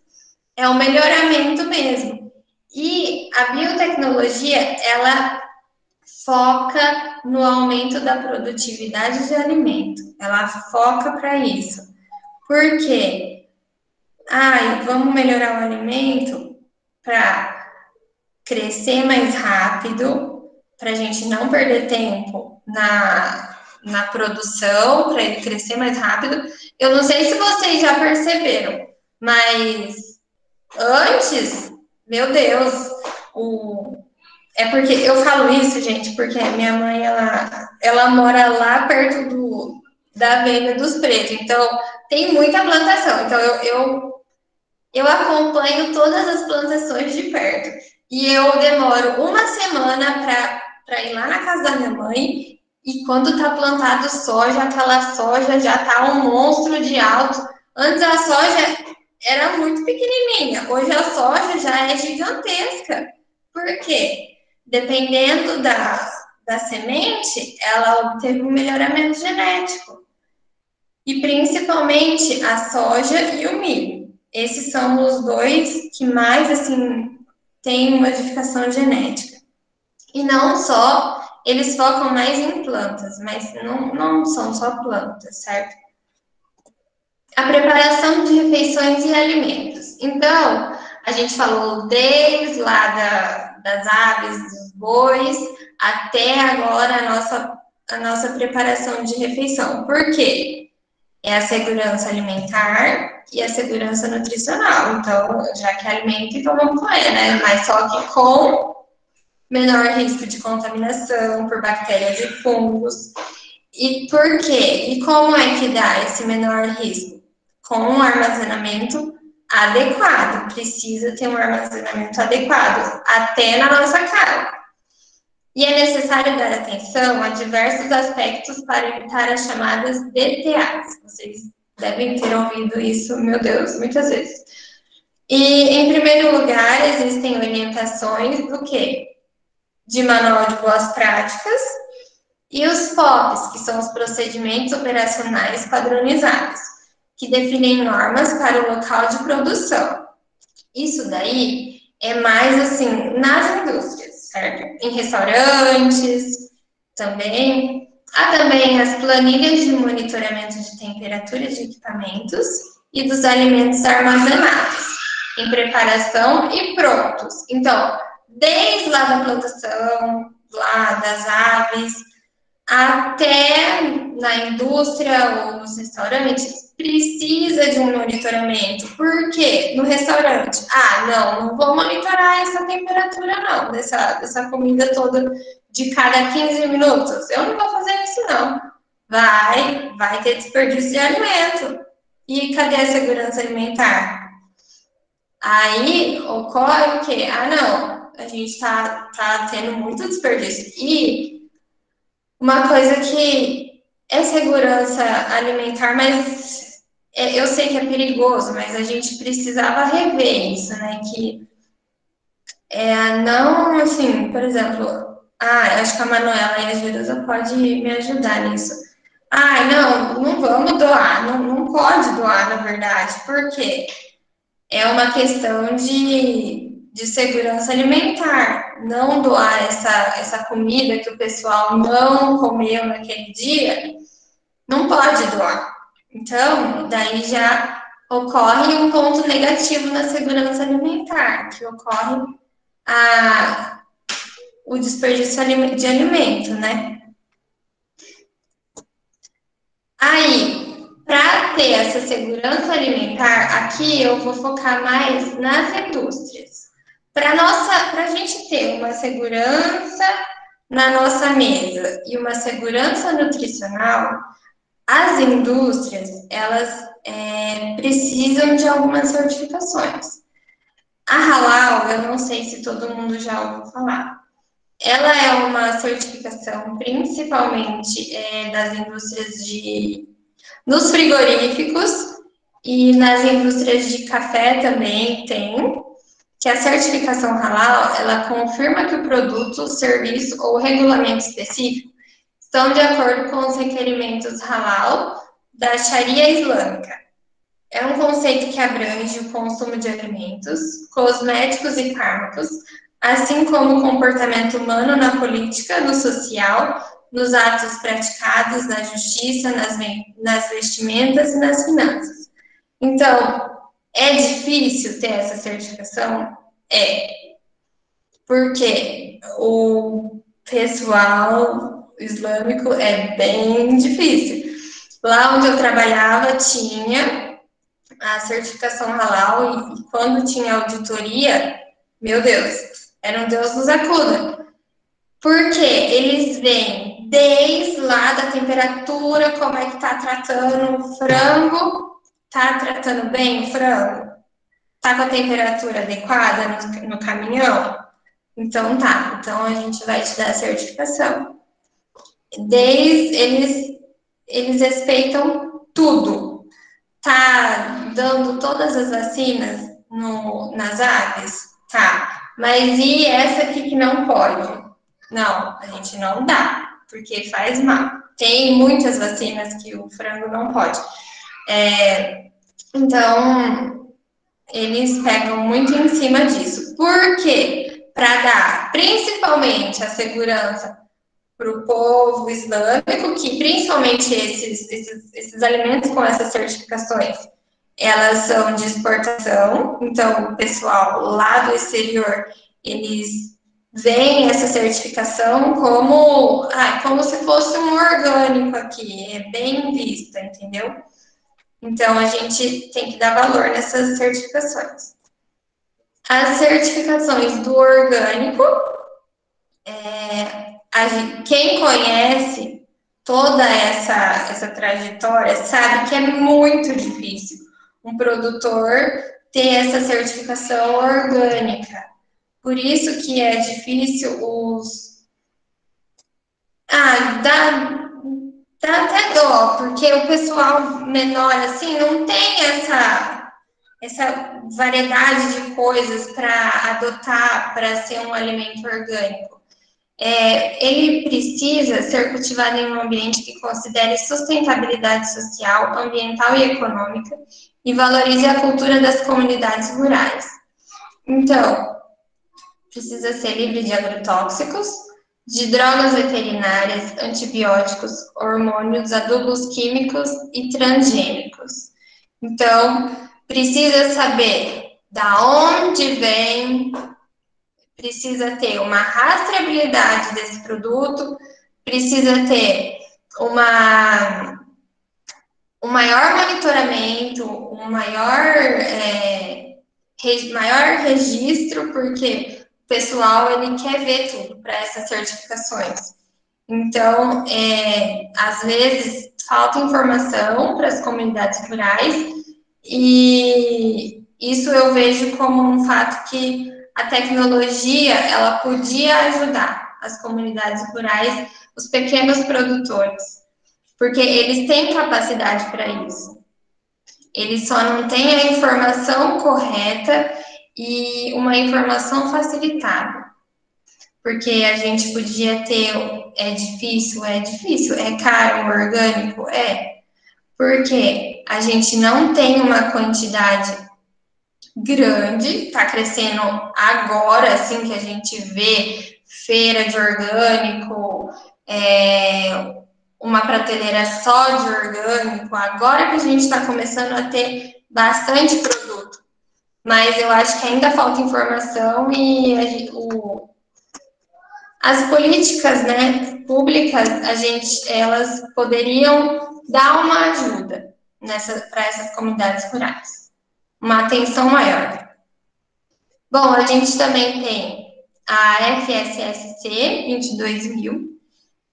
É um melhoramento mesmo. E a biotecnologia, ela foca no aumento da produtividade de alimento. Ela foca para isso. Por quê? Vamos melhorar o alimento para crescer mais rápido, para a gente não perder tempo na produção, para ele crescer mais rápido. Eu não sei se vocês já perceberam, mas antes, meu Deus, é porque eu falo isso, gente, porque a minha mãe, ela mora lá perto da Veiga dos Pretos, então tem muita plantação. Então eu acompanho todas as plantações de perto. E eu demoro uma semana para ir lá na casa da minha mãe. E quando tá plantado soja, aquela soja já tá um monstro de alto. Antes a soja era muito pequenininha. Hoje a soja já é gigantesca. Por quê? Dependendo da semente, ela obteve um melhoramento genético. E principalmente a soja e o milho. Esses são os dois que mais, assim, têm modificação genética. E não só, eles focam mais em plantas, mas não são só plantas, certo? A preparação de refeições e alimentos. Então, a gente falou desde lá das aves, dos bois, até agora a nossa preparação de refeição. Por quê? É a segurança alimentar e a segurança nutricional. Então, já que é alimento, então vamos comer, né? Mas só que com menor risco de contaminação por bactérias e fungos. E por quê? E como é que dá esse menor risco? Com um armazenamento adequado. Precisa ter um armazenamento adequado, até na nossa casa. E é necessário dar atenção a diversos aspectos para evitar as chamadas DTAs. Vocês devem ter ouvido isso, meu Deus, muitas vezes. E, em primeiro lugar, existem orientações do quê? De manual de boas práticas e os POPs, que são os procedimentos operacionais padronizados, que definem normas para o local de produção. Isso daí é mais assim nas indústrias, certo? Em restaurantes também. Há também as planilhas de monitoramento de temperatura de equipamentos e dos alimentos armazenados, em preparação e prontos. Então, desde lá da plantação, lá das aves, até na indústria ou nos restaurantes, precisa de um monitoramento. Por quê? No restaurante, não vou monitorar essa temperatura não, dessa comida toda de cada 15 minutos. Eu não vou fazer isso não. Vai ter desperdício de alimento. E cadê a segurança alimentar? Aí ocorre o quê? Não, a gente tá tendo muito desperdício. E uma coisa que é segurança alimentar, mas eu sei que é perigoso, mas a gente precisava rever isso, né? Que não, assim, por exemplo, acho que a Manuela e a Jerusa pode me ajudar nisso. Não vamos doar, não pode doar, na verdade, porque é uma questão de segurança alimentar. Não doar essa comida que o pessoal não comeu naquele dia, não pode doar. Então, daí já ocorre um ponto negativo na segurança alimentar, que ocorre o desperdício de alimento, né? Aí, para ter essa segurança alimentar, aqui eu vou focar mais nas indústrias. Para a gente ter uma segurança na nossa mesa e uma segurança nutricional, as indústrias, elas precisam de algumas certificações. A Halal, eu não sei se todo mundo já ouviu falar. Ela é uma certificação principalmente das indústrias nos frigoríficos e nas indústrias de café também tem, que a certificação Halal, ela confirma que o produto, serviço ou regulamento específico estão de acordo com os requerimentos Halal da Sharia Islâmica. É um conceito que abrange o consumo de alimentos, cosméticos e fármacos, assim como o comportamento humano na política, no social, nos atos praticados, na justiça, nas vestimentas e nas finanças. Então, é difícil ter essa certificação? Porque o pessoal islâmico é bem difícil. Lá onde eu trabalhava tinha a certificação halal e quando tinha auditoria, meu Deus, era um Deus nos acuda. Porque eles veem desde lá da temperatura, como é que tá tratando o frango, tá tratando bem o frango, tá com a temperatura adequada no caminhão, então tá, então a gente vai te dar a certificação. Eles respeitam tudo. Tá dando todas as vacinas nas aves? Tá. Mas e essa aqui que não pode? Não, a gente não dá, porque faz mal. Tem muitas vacinas que o frango não pode. Então, eles pegam muito em cima disso. Por quê? Para dar principalmente a segurança para o povo islâmico, que principalmente esses alimentos com essas certificações, elas são de exportação, então o pessoal lá do exterior, eles veem essa certificação como se fosse um orgânico aqui, é bem vista, entendeu? Então a gente tem que dar valor nessas certificações. As certificações do orgânico, quem conhece toda essa trajetória sabe que é muito difícil um produtor ter essa certificação orgânica. Por isso que é difícil dá até dó, porque o pessoal menor, assim, não tem essa variedade de coisas para adotar para ser um alimento orgânico. Ele precisa ser cultivado em um ambiente que considere sustentabilidade social, ambiental e econômica e valorize a cultura das comunidades rurais. Então, precisa ser livre de agrotóxicos, de drogas veterinárias, antibióticos, hormônios, adubos químicos e transgênicos. Então, precisa saber da onde vem, precisa ter uma rastreabilidade desse produto, precisa ter um maior monitoramento, um maior registro, porque o pessoal ele quer ver tudo para essas certificações. Então, às vezes, falta informação para as comunidades rurais, e isso eu vejo como um fato que a tecnologia ela podia ajudar as comunidades rurais, os pequenos produtores, porque eles têm capacidade para isso. Eles só não têm a informação correta e uma informação facilitada. Porque a gente podia ter, é difícil, é caro o orgânico, porque a gente não tem uma quantidade grande, está crescendo agora, assim, que a gente vê feira de orgânico, uma prateleira só de orgânico, agora que a gente está começando a ter bastante produto. Mas eu acho que ainda falta informação e as políticas, né, públicas, elas poderiam dar uma ajuda para essas comunidades rurais, uma atenção maior. Bom, a gente também tem a FSSC 22000,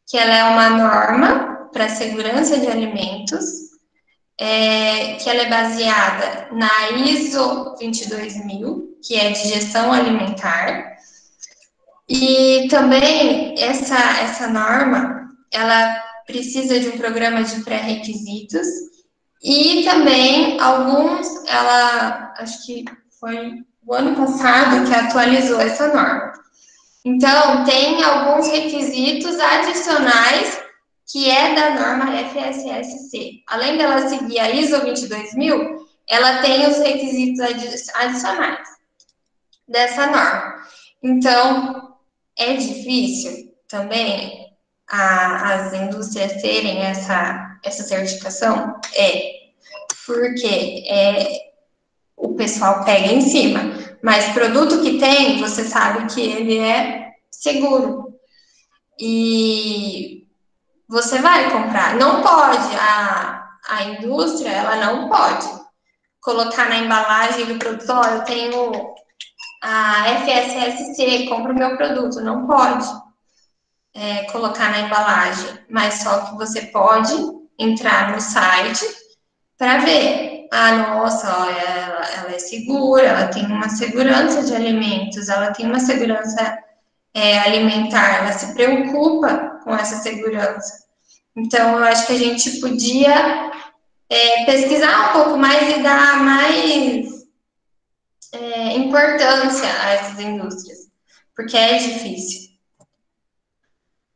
que ela é uma norma para segurança de alimentos, que ela é baseada na ISO 22000, que é de gestão alimentar. E também essa norma, ela precisa de um programa de pré-requisitos e também acho que foi o ano passado que atualizou essa norma. Então, tem alguns requisitos adicionais que é da norma FSSC. Além dela seguir a ISO 22000, ela tem os requisitos adicionais dessa norma. Então, é difícil também as indústrias terem essa certificação? Porque o pessoal pega em cima. Mas produto que tem, você sabe que ele é seguro. E você vai comprar. Não pode, a indústria, ela não pode colocar na embalagem do produto, eu tenho a FSSC, compra o meu produto. Não pode colocar na embalagem, mas só que você pode entrar no site para ver. Nossa, ela é segura, ela tem uma segurança de alimentos, ela tem uma segurança alimentar, ela se preocupa com essa segurança. Então, eu acho que a gente podia pesquisar um pouco mais e dar mais importância a essas indústrias, porque é difícil.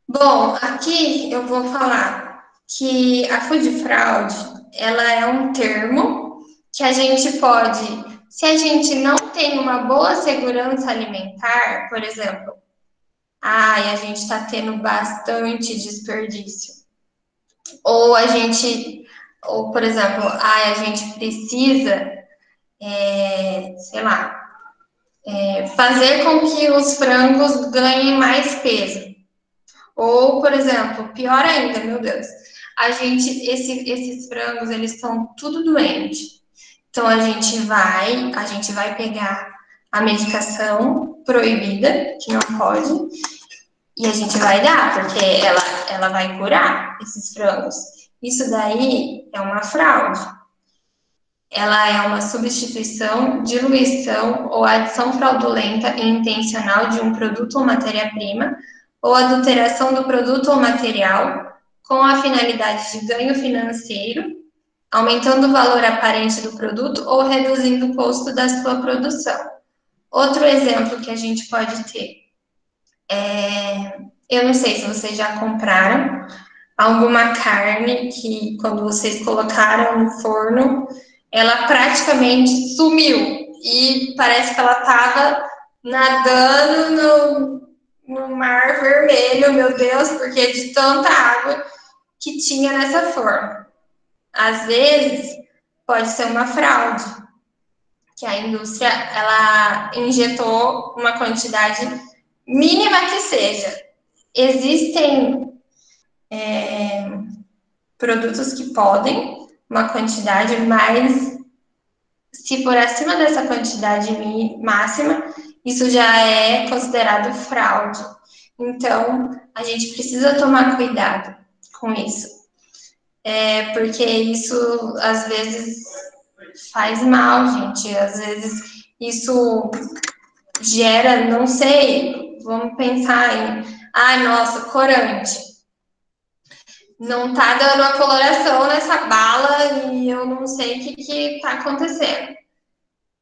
Bom, aqui eu vou falar que a food fraud, ela é um termo que a gente pode Se a gente não tem uma boa segurança alimentar, por exemplo, a gente está tendo bastante desperdício. Ou, por exemplo, a gente precisa, sei lá, fazer com que os frangos ganhem mais peso. Ou, por exemplo, pior ainda, meu Deus, esses frangos, eles estão tudo doentes. Então, a gente vai pegar a medicação proibida, que não pode, e a gente vai dar, porque ela vai curar esses frangos. Isso daí é uma fraude. Ela é uma substituição, diluição ou adição fraudulenta e intencional de um produto ou matéria-prima, ou adulteração do produto ou material, com a finalidade de ganho financeiro, aumentando o valor aparente do produto ou reduzindo o custo da sua produção. Outro exemplo que a gente pode ter eu não sei se vocês já compraram alguma carne que, quando vocês colocaram no forno, ela praticamente sumiu e parece que ela estava nadando no mar vermelho, meu Deus, porque de tanta água que tinha nessa forma. Às vezes, pode ser uma fraude, que a indústria ela injetou uma quantidade mínima que seja. Existem produtos que podem uma quantidade, mas se for acima dessa quantidade máxima, isso já é considerado fraude. Então, a gente precisa tomar cuidado com isso. Porque isso, às vezes, faz mal, gente. Às vezes, isso gera, não sei, vamos pensar em, nossa, corante. Não tá dando a coloração nessa bala e eu não sei o que tá acontecendo.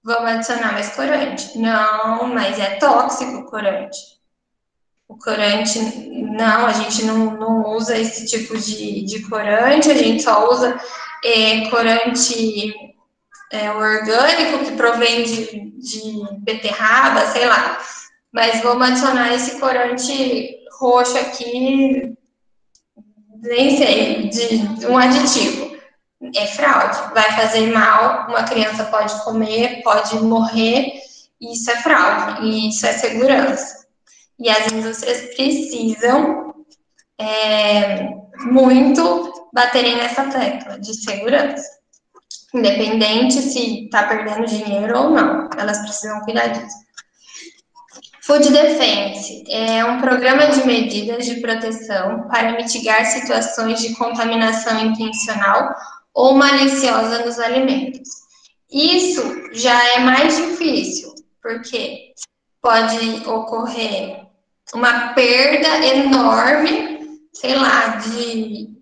Vamos adicionar mais corante. Não, mas é tóxico o corante. O corante, não, a gente não usa esse tipo de corante, a gente só usa corante orgânico que provém de beterraba, sei lá. Mas vamos adicionar esse corante roxo aqui, nem sei, de um aditivo. É fraude, vai fazer mal, uma criança pode comer, pode morrer, isso é fraude, e isso é segurança. E as indústrias precisam muito baterem nessa tecla de segurança. Independente se está perdendo dinheiro ou não, elas precisam cuidar disso. Food Defense é um programa de medidas de proteção para mitigar situações de contaminação intencional ou maliciosa nos alimentos. Isso já é mais difícil, porque pode ocorrer uma perda enorme, sei lá, de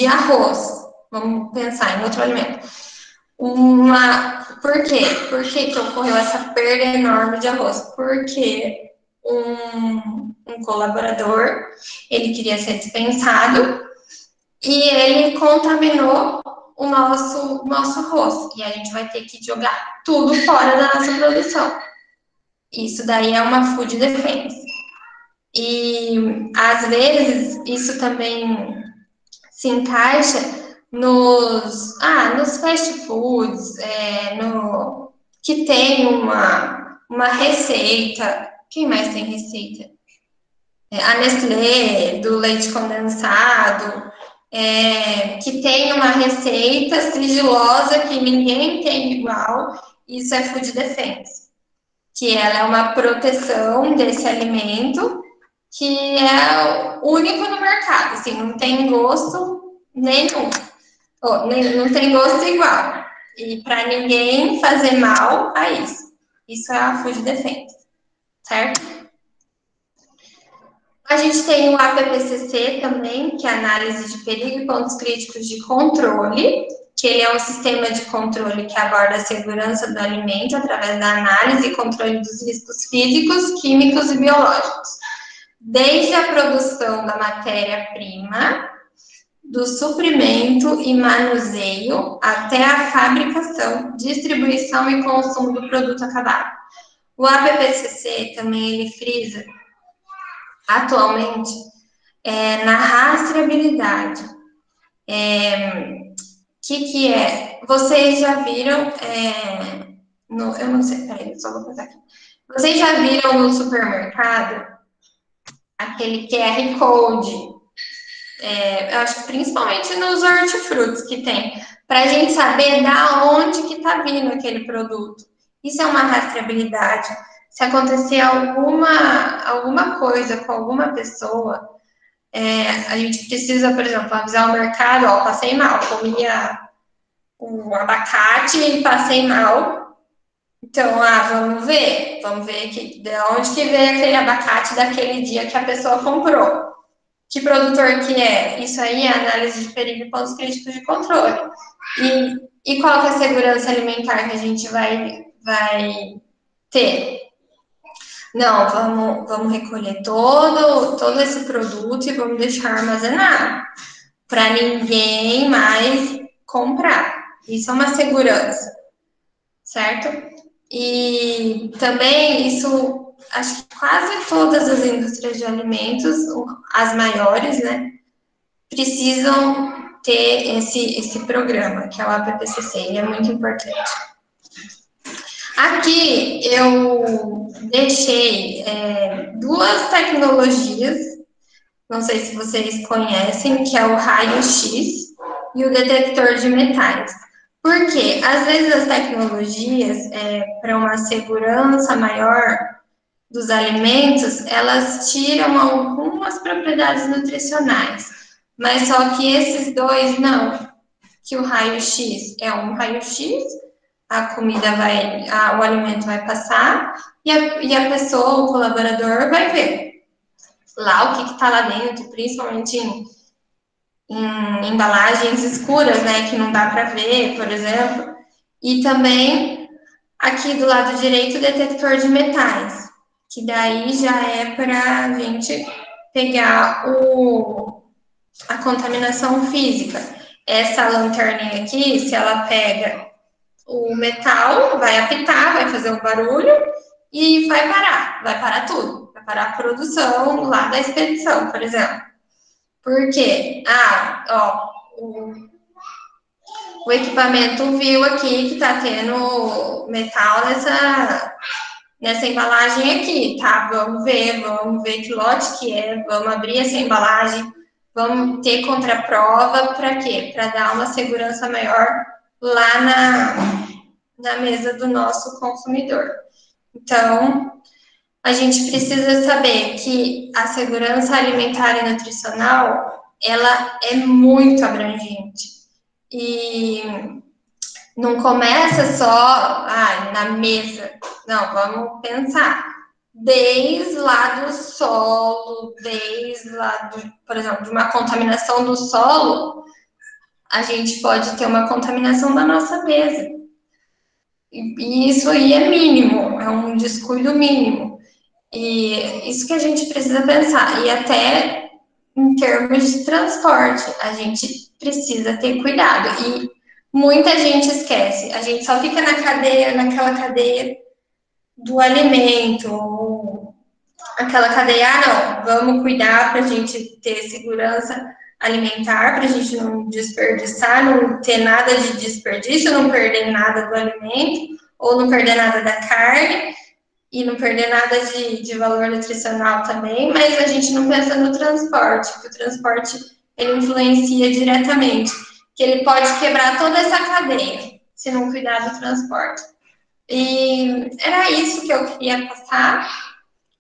arroz. Vamos pensar em outro alimento. Por quê? Por que ocorreu essa perda enorme de arroz? Porque um colaborador, ele queria ser dispensado e ele contaminou o nosso arroz. E a gente vai ter que jogar tudo fora da nossa produção. Isso daí é uma food defense. E, às vezes, isso também se encaixa nos fast foods, que tem uma receita. Quem mais tem receita? A Nestlé, do leite condensado, que tem uma receita sigilosa que ninguém tem igual. Isso é food defense, que ela é uma proteção desse alimento que é único no mercado, assim, não tem gosto nenhum. Não tem gosto igual. E para ninguém fazer mal a isso. Isso é a food defense, certo? A gente tem o APPCC também, que é Análise de Perigo e Pontos Críticos de Controle, que ele é um sistema de controle que aborda a segurança do alimento através da análise e controle dos riscos físicos, químicos e biológicos. Desde a produção da matéria-prima, do suprimento e manuseio até a fabricação, distribuição e consumo do produto acabado. O APPCC também ele frisa atualmente na rastreabilidade. Que é? Vocês já viram? Eu não sei, peraí, só vou pensar aqui. Vocês já viram no supermercado aquele QR Code? Eu acho que principalmente nos hortifrutos que tem, para a gente saber da onde que está vindo aquele produto. Isso é uma rastreabilidade. Se acontecer alguma coisa com alguma pessoa, a gente precisa, por exemplo, avisar o mercado, ó, passei mal, comia o abacate e passei mal. Então, vamos ver de onde que veio aquele abacate daquele dia que a pessoa comprou. Que produtor que é? Isso aí é análise de perigo e pontos críticos de controle. E qual que é a segurança alimentar que a gente vai ter? Não, vamos recolher todo esse produto e vamos deixar armazenado para ninguém mais comprar. Isso é uma segurança, certo? E também isso, acho que quase todas as indústrias de alimentos, as maiores, né, precisam ter esse programa, que é o APPCC, ele é muito importante. Aqui eu deixei duas tecnologias, não sei se vocês conhecem, que é o raio-x e o detector de metais. Porque, às vezes, as tecnologias, para uma segurança maior dos alimentos, elas tiram algumas propriedades nutricionais. Mas só que esses dois, não. Que o raio-x é um raio-x, a comida o alimento vai passar, e a pessoa, o colaborador, vai ver lá o que está lá dentro, principalmente em embalagens escuras, né, que não dá para ver, por exemplo. E também, aqui do lado direito, o detector de metais, que daí já é para a gente pegar a contaminação física. Essa lanterninha aqui, se ela pega o metal, vai apitar, vai fazer um barulho e vai parar tudo. Vai parar a produção lá da expedição, por exemplo. Por quê? O equipamento viu aqui que está tendo metal nessa embalagem aqui, tá? Vamos ver que lote que é, vamos abrir essa embalagem, vamos ter contraprova, para quê? Para dar uma segurança maior lá na mesa do nosso consumidor. Então, a gente precisa saber que a segurança alimentar e nutricional, ela é muito abrangente. E não começa só na mesa. Não, vamos pensar. Desde lá do solo, desde lá, por exemplo, de uma contaminação do solo, a gente pode ter uma contaminação da nossa mesa. E isso aí é mínimo, é um descuido mínimo. E isso que a gente precisa pensar. E até em termos de transporte, a gente precisa ter cuidado. E muita gente esquece. A gente só fica naquela cadeia do alimento, aquela cadeia, não, vamos cuidar para a gente ter segurança alimentar, para a gente não desperdiçar, não ter nada de desperdício, não perder nada do alimento, ou não perder nada da carne, e não perder nada de valor nutricional também, mas a gente não pensa no transporte, que o transporte ele influencia diretamente, que ele pode quebrar toda essa cadeia, se não cuidar do transporte. E era isso que eu queria passar,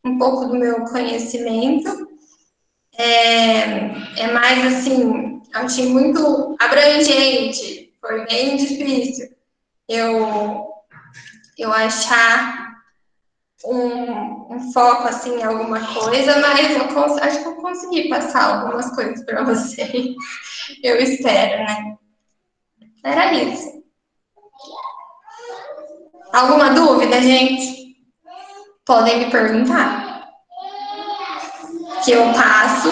um pouco do meu conhecimento. É mais assim, achei muito abrangente, foi bem difícil eu achar um foco assim em alguma coisa, mas acho que eu consegui passar algumas coisas para vocês. Eu espero, né? Era isso. Alguma dúvida, gente? Podem me perguntar. Que eu passo.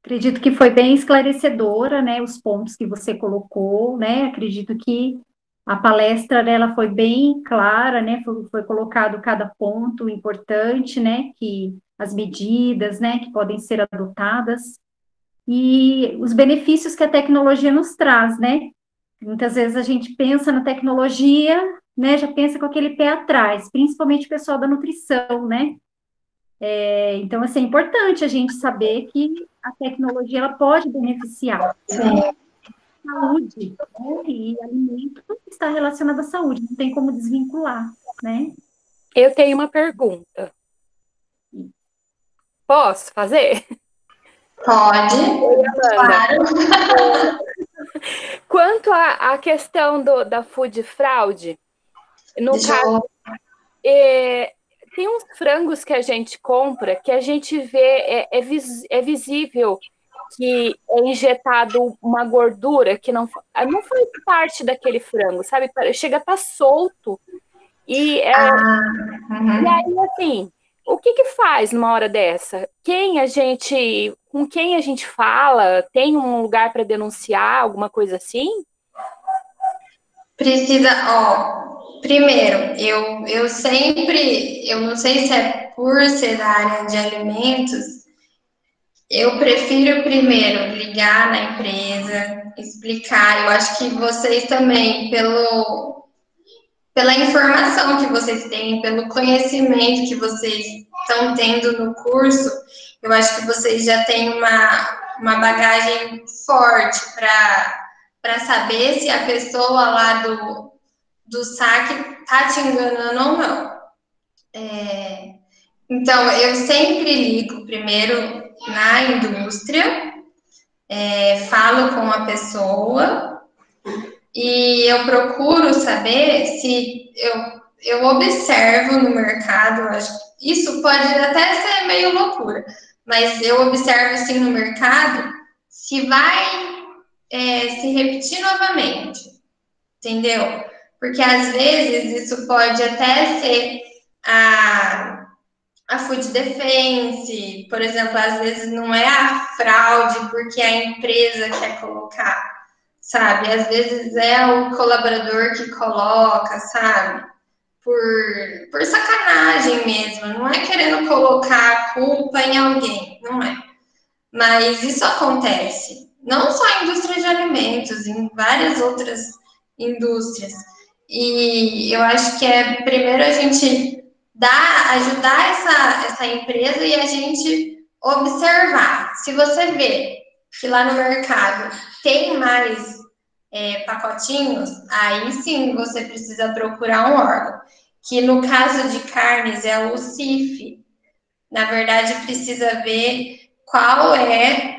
Acredito que foi bem esclarecedora, né, os pontos que você colocou, né, acredito que a palestra dela foi bem clara, né, foi colocado cada ponto importante, né, que as medidas, né, que podem ser adotadas e os benefícios que a tecnologia nos traz, né. Muitas vezes a gente pensa na tecnologia, né, já pensa com aquele pé atrás, principalmente o pessoal da nutrição, né. Então, assim, é importante a gente saber que a tecnologia ela pode beneficiar Sim. a saúde, né? E alimento está relacionado à saúde, não tem como desvincular, né? Eu tenho uma pergunta. Posso fazer? Pode, Oi, Amanda. claro. Quanto à questão da food fraude, no Deixa caso, eu... tem uns frangos que a gente compra que a gente vê, é visível que é injetado uma gordura que não faz parte daquele frango, sabe? Chega a estar solto. E Uhum. aí, assim, o que faz numa hora dessa? Com quem a gente fala? Tem um lugar para denunciar, alguma coisa assim? Precisa, ó, primeiro, eu sempre, eu não sei se é por ser da área de alimentos, eu prefiro primeiro ligar na empresa, explicar. Eu acho que vocês também, pela informação que vocês têm, pelo conhecimento que vocês estão tendo no curso, eu acho que vocês já têm uma bagagem forte para saber se a pessoa lá do saque está te enganando ou não. Então, eu sempre ligo primeiro na indústria, falo com a pessoa e eu procuro saber se eu observo no mercado, acho que isso pode até ser meio loucura, mas eu observo assim no mercado se vai se repetir novamente, entendeu? Porque às vezes isso pode até ser a food defense, por exemplo, às vezes não é a fraude porque a empresa quer colocar, sabe? Às vezes é o colaborador que coloca, sabe? Por sacanagem mesmo, não é querendo colocar a culpa em alguém, não é. Mas isso acontece, não só em indústria de alimentos, em várias outras indústrias. E eu acho que é primeiro a gente ajudar essa empresa e a gente observar. Se você vê que lá no mercado tem mais pacotinhos, aí sim você precisa procurar um órgão. Que no caso de carnes é o CIF. Na verdade, precisa ver qual é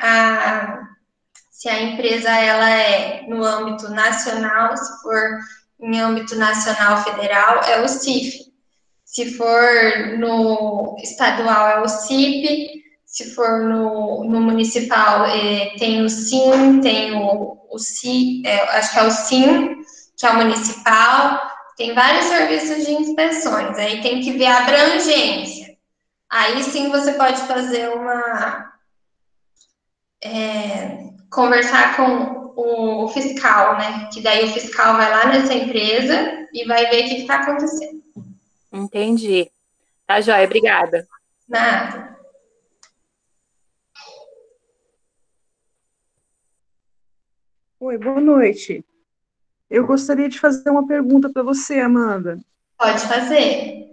se a empresa ela é no âmbito nacional, se for em âmbito nacional federal, é o CIF. Se for no estadual, é o CIP. Se for no municipal, tem o SIM, tem o CI, acho que é o SIM, que é o municipal. Tem vários serviços de inspeções. Aí tem que ver a abrangência. Aí sim você pode fazer conversar com o fiscal, né? Que daí o fiscal vai lá nessa empresa e vai ver o que está acontecendo. Entendi. Tá, joia, obrigada. Nada. Oi, boa noite. Eu gostaria de fazer uma pergunta para você, Amanda. Pode fazer.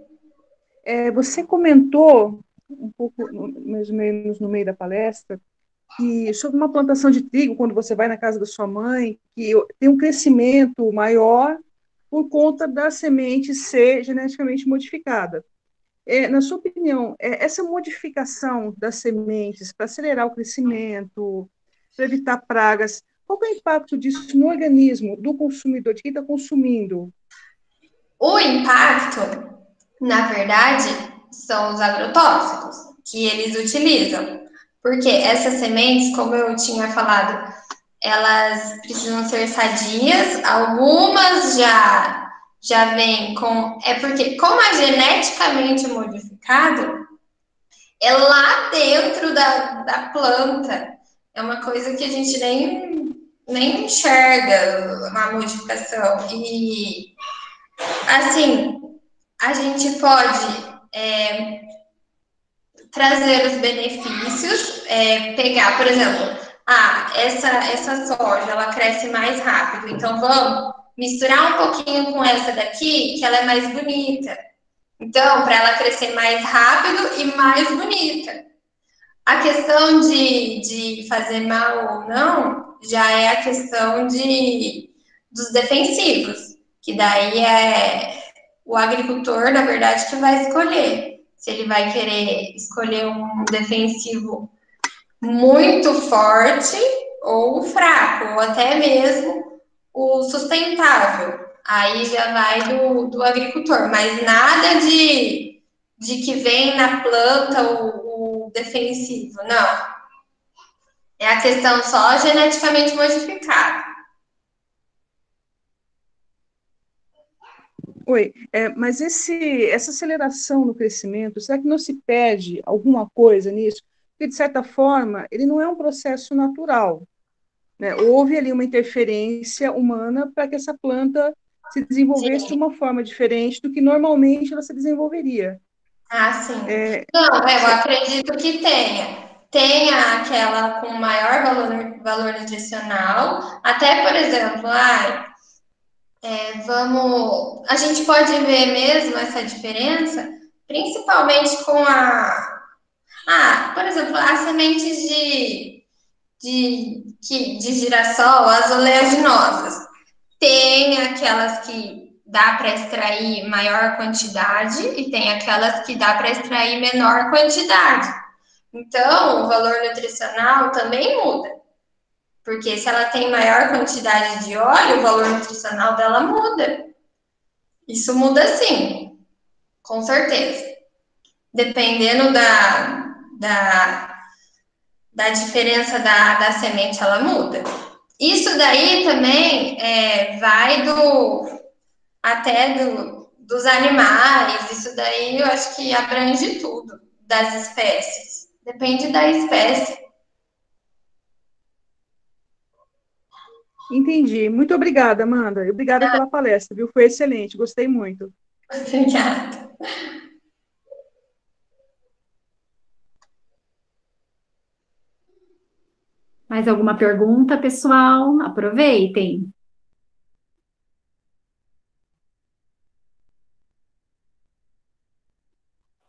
Você comentou um pouco, mais ou menos no meio da palestra, que sobre uma plantação de trigo, quando você vai na casa da sua mãe, que tem um crescimento maior por conta da semente ser geneticamente modificada. Na sua opinião, essa modificação das sementes para acelerar o crescimento, para evitar pragas, qual é o impacto disso no organismo do consumidor, de quem está consumindo? O impacto, na verdade, são os agrotóxicos que eles utilizam. Porque essas sementes, como eu tinha falado elas precisam ser sadias, algumas já vêm com... É porque, como é geneticamente modificado, é lá dentro da planta. É uma coisa que a gente nem enxerga a modificação. E, assim, a gente pode trazer os benefícios, pegar, por exemplo, essa soja, ela cresce mais rápido, então vamos misturar um pouquinho com essa daqui, que ela é mais bonita. Então, para ela crescer mais rápido e mais bonita. A questão de fazer mal ou não, já é a questão dos defensivos, que daí é o agricultor, na verdade, que vai escolher. Se ele vai querer escolher um defensivo muito forte ou fraco, ou até mesmo o sustentável. Aí já vai do agricultor, mas nada de que vem na planta o defensivo, não. É a questão só geneticamente modificada. Oi, mas essa aceleração no crescimento, será que não se perde alguma coisa nisso? Porque, de certa forma, ele não é um processo natural, né? Houve ali uma interferência humana para que essa planta se desenvolvesse de uma forma diferente do que normalmente ela se desenvolveria. Ah, sim. Não, eu acredito que tenha. Tenha aquela com maior valor nutricional. Até, por exemplo, a gente pode ver mesmo essa diferença, principalmente com por exemplo, as sementes de girassol, as oleaginosas. Tem aquelas que dá para extrair maior quantidade e tem aquelas que dá para extrair menor quantidade. Então, o valor nutricional também muda. Porque se ela tem maior quantidade de óleo, o valor nutricional dela muda. Isso muda sim, com certeza. Dependendo da diferença da semente, ela muda. Isso daí também vai dos animais, isso daí eu acho que abrange tudo, das espécies. Depende da espécie. Entendi. Muito obrigada, Amanda. Obrigada pela palestra, viu? Foi excelente, gostei muito. Obrigada. Mais alguma pergunta, pessoal? Aproveitem.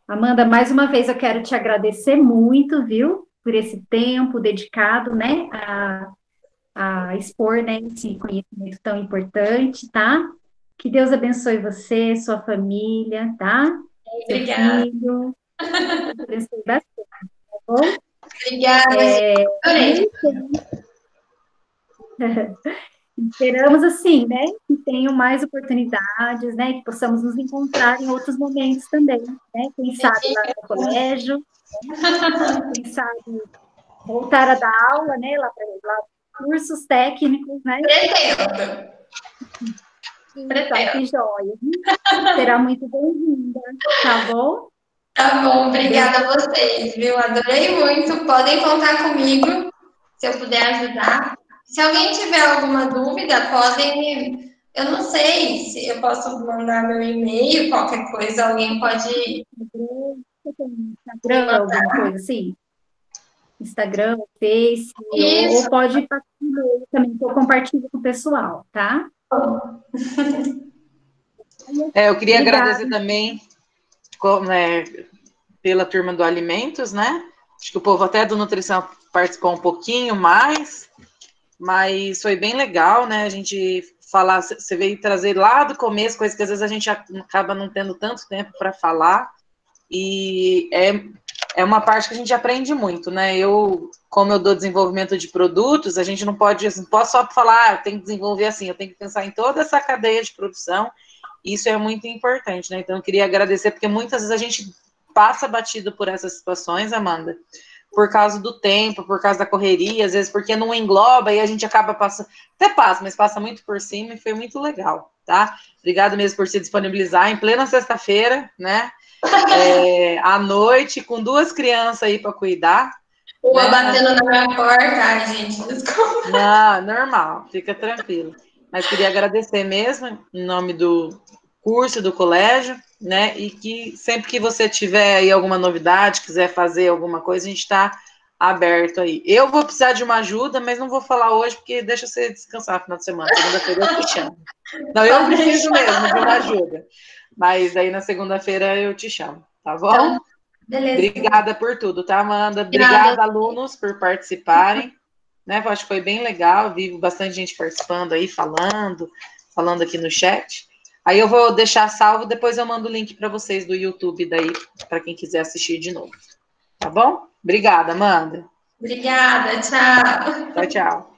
Amanda, mais uma vez eu quero te agradecer muito, viu? Por esse tempo dedicado, né? A expor, né, esse conhecimento tão importante, tá? Que Deus abençoe você, sua família, tá? Obrigada. Seu filho. Deus abençoe bastante, tá bom? Obrigada, adorei. Esperamos, assim, né, que tenham mais oportunidades, né, que possamos nos encontrar em outros momentos também, né? Quem sabe lá no colégio, né? Quem sabe voltar a dar aula, né, lá cursos técnicos, né? Pretendo. Que joia. Será muito bem-vinda, tá bom? Tá bom, obrigada a vocês, viu? Adorei muito. Podem contar comigo se eu puder ajudar. Se alguém tiver alguma dúvida, podem. Eu não sei se eu posso mandar meu e-mail, qualquer coisa, alguém pode. Instagram, alguma coisa assim? Instagram, Face, ou pode partilhar também, que eu compartilho com o pessoal, tá? Eu queria agradecer também pela turma do Alimentos, né? Acho que o povo até do Nutrição participou um pouquinho mais, mas foi bem legal, né? A gente falar, você veio trazer lá do começo, coisas que às vezes a gente acaba não tendo tanto tempo para falar, e é uma parte que a gente aprende muito, né? Como eu dou desenvolvimento de produtos, a gente não pode só falar, eu tenho que desenvolver assim, eu tenho que pensar em toda essa cadeia de produção. Isso é muito importante, né? Então, eu queria agradecer, porque muitas vezes a gente passa batido por essas situações, Amanda, por causa do tempo, por causa da correria, às vezes porque não engloba e a gente acaba passando, até passa, mas passa muito por cima e foi muito legal, tá? Obrigada mesmo por se disponibilizar em plena sexta-feira, né? À noite, com 2 crianças aí para cuidar. Uma né? batendo na minha porta, ai, gente, desculpa. Não, normal, fica tranquilo. Mas queria agradecer mesmo, em nome do curso, do colégio, né? E que sempre que você tiver aí alguma novidade, quiser fazer alguma coisa, a gente está aberto aí. Eu vou precisar de uma ajuda, mas não vou falar hoje, porque deixa você descansar no final de semana. Segunda-feira eu te chamo. Não, eu preciso mesmo de uma ajuda. Mas aí na segunda-feira eu te chamo, tá bom? Então, beleza. Obrigada por tudo, tá, Amanda? Obrigada, alunos, por participarem. Né? Eu acho que foi bem legal, vi bastante gente participando aí, falando aqui no chat. Aí eu vou deixar salvo, depois eu mando o link para vocês do YouTube daí, para quem quiser assistir de novo. Tá bom? Obrigada, Amanda. Obrigada, tchau. Tchau, tchau.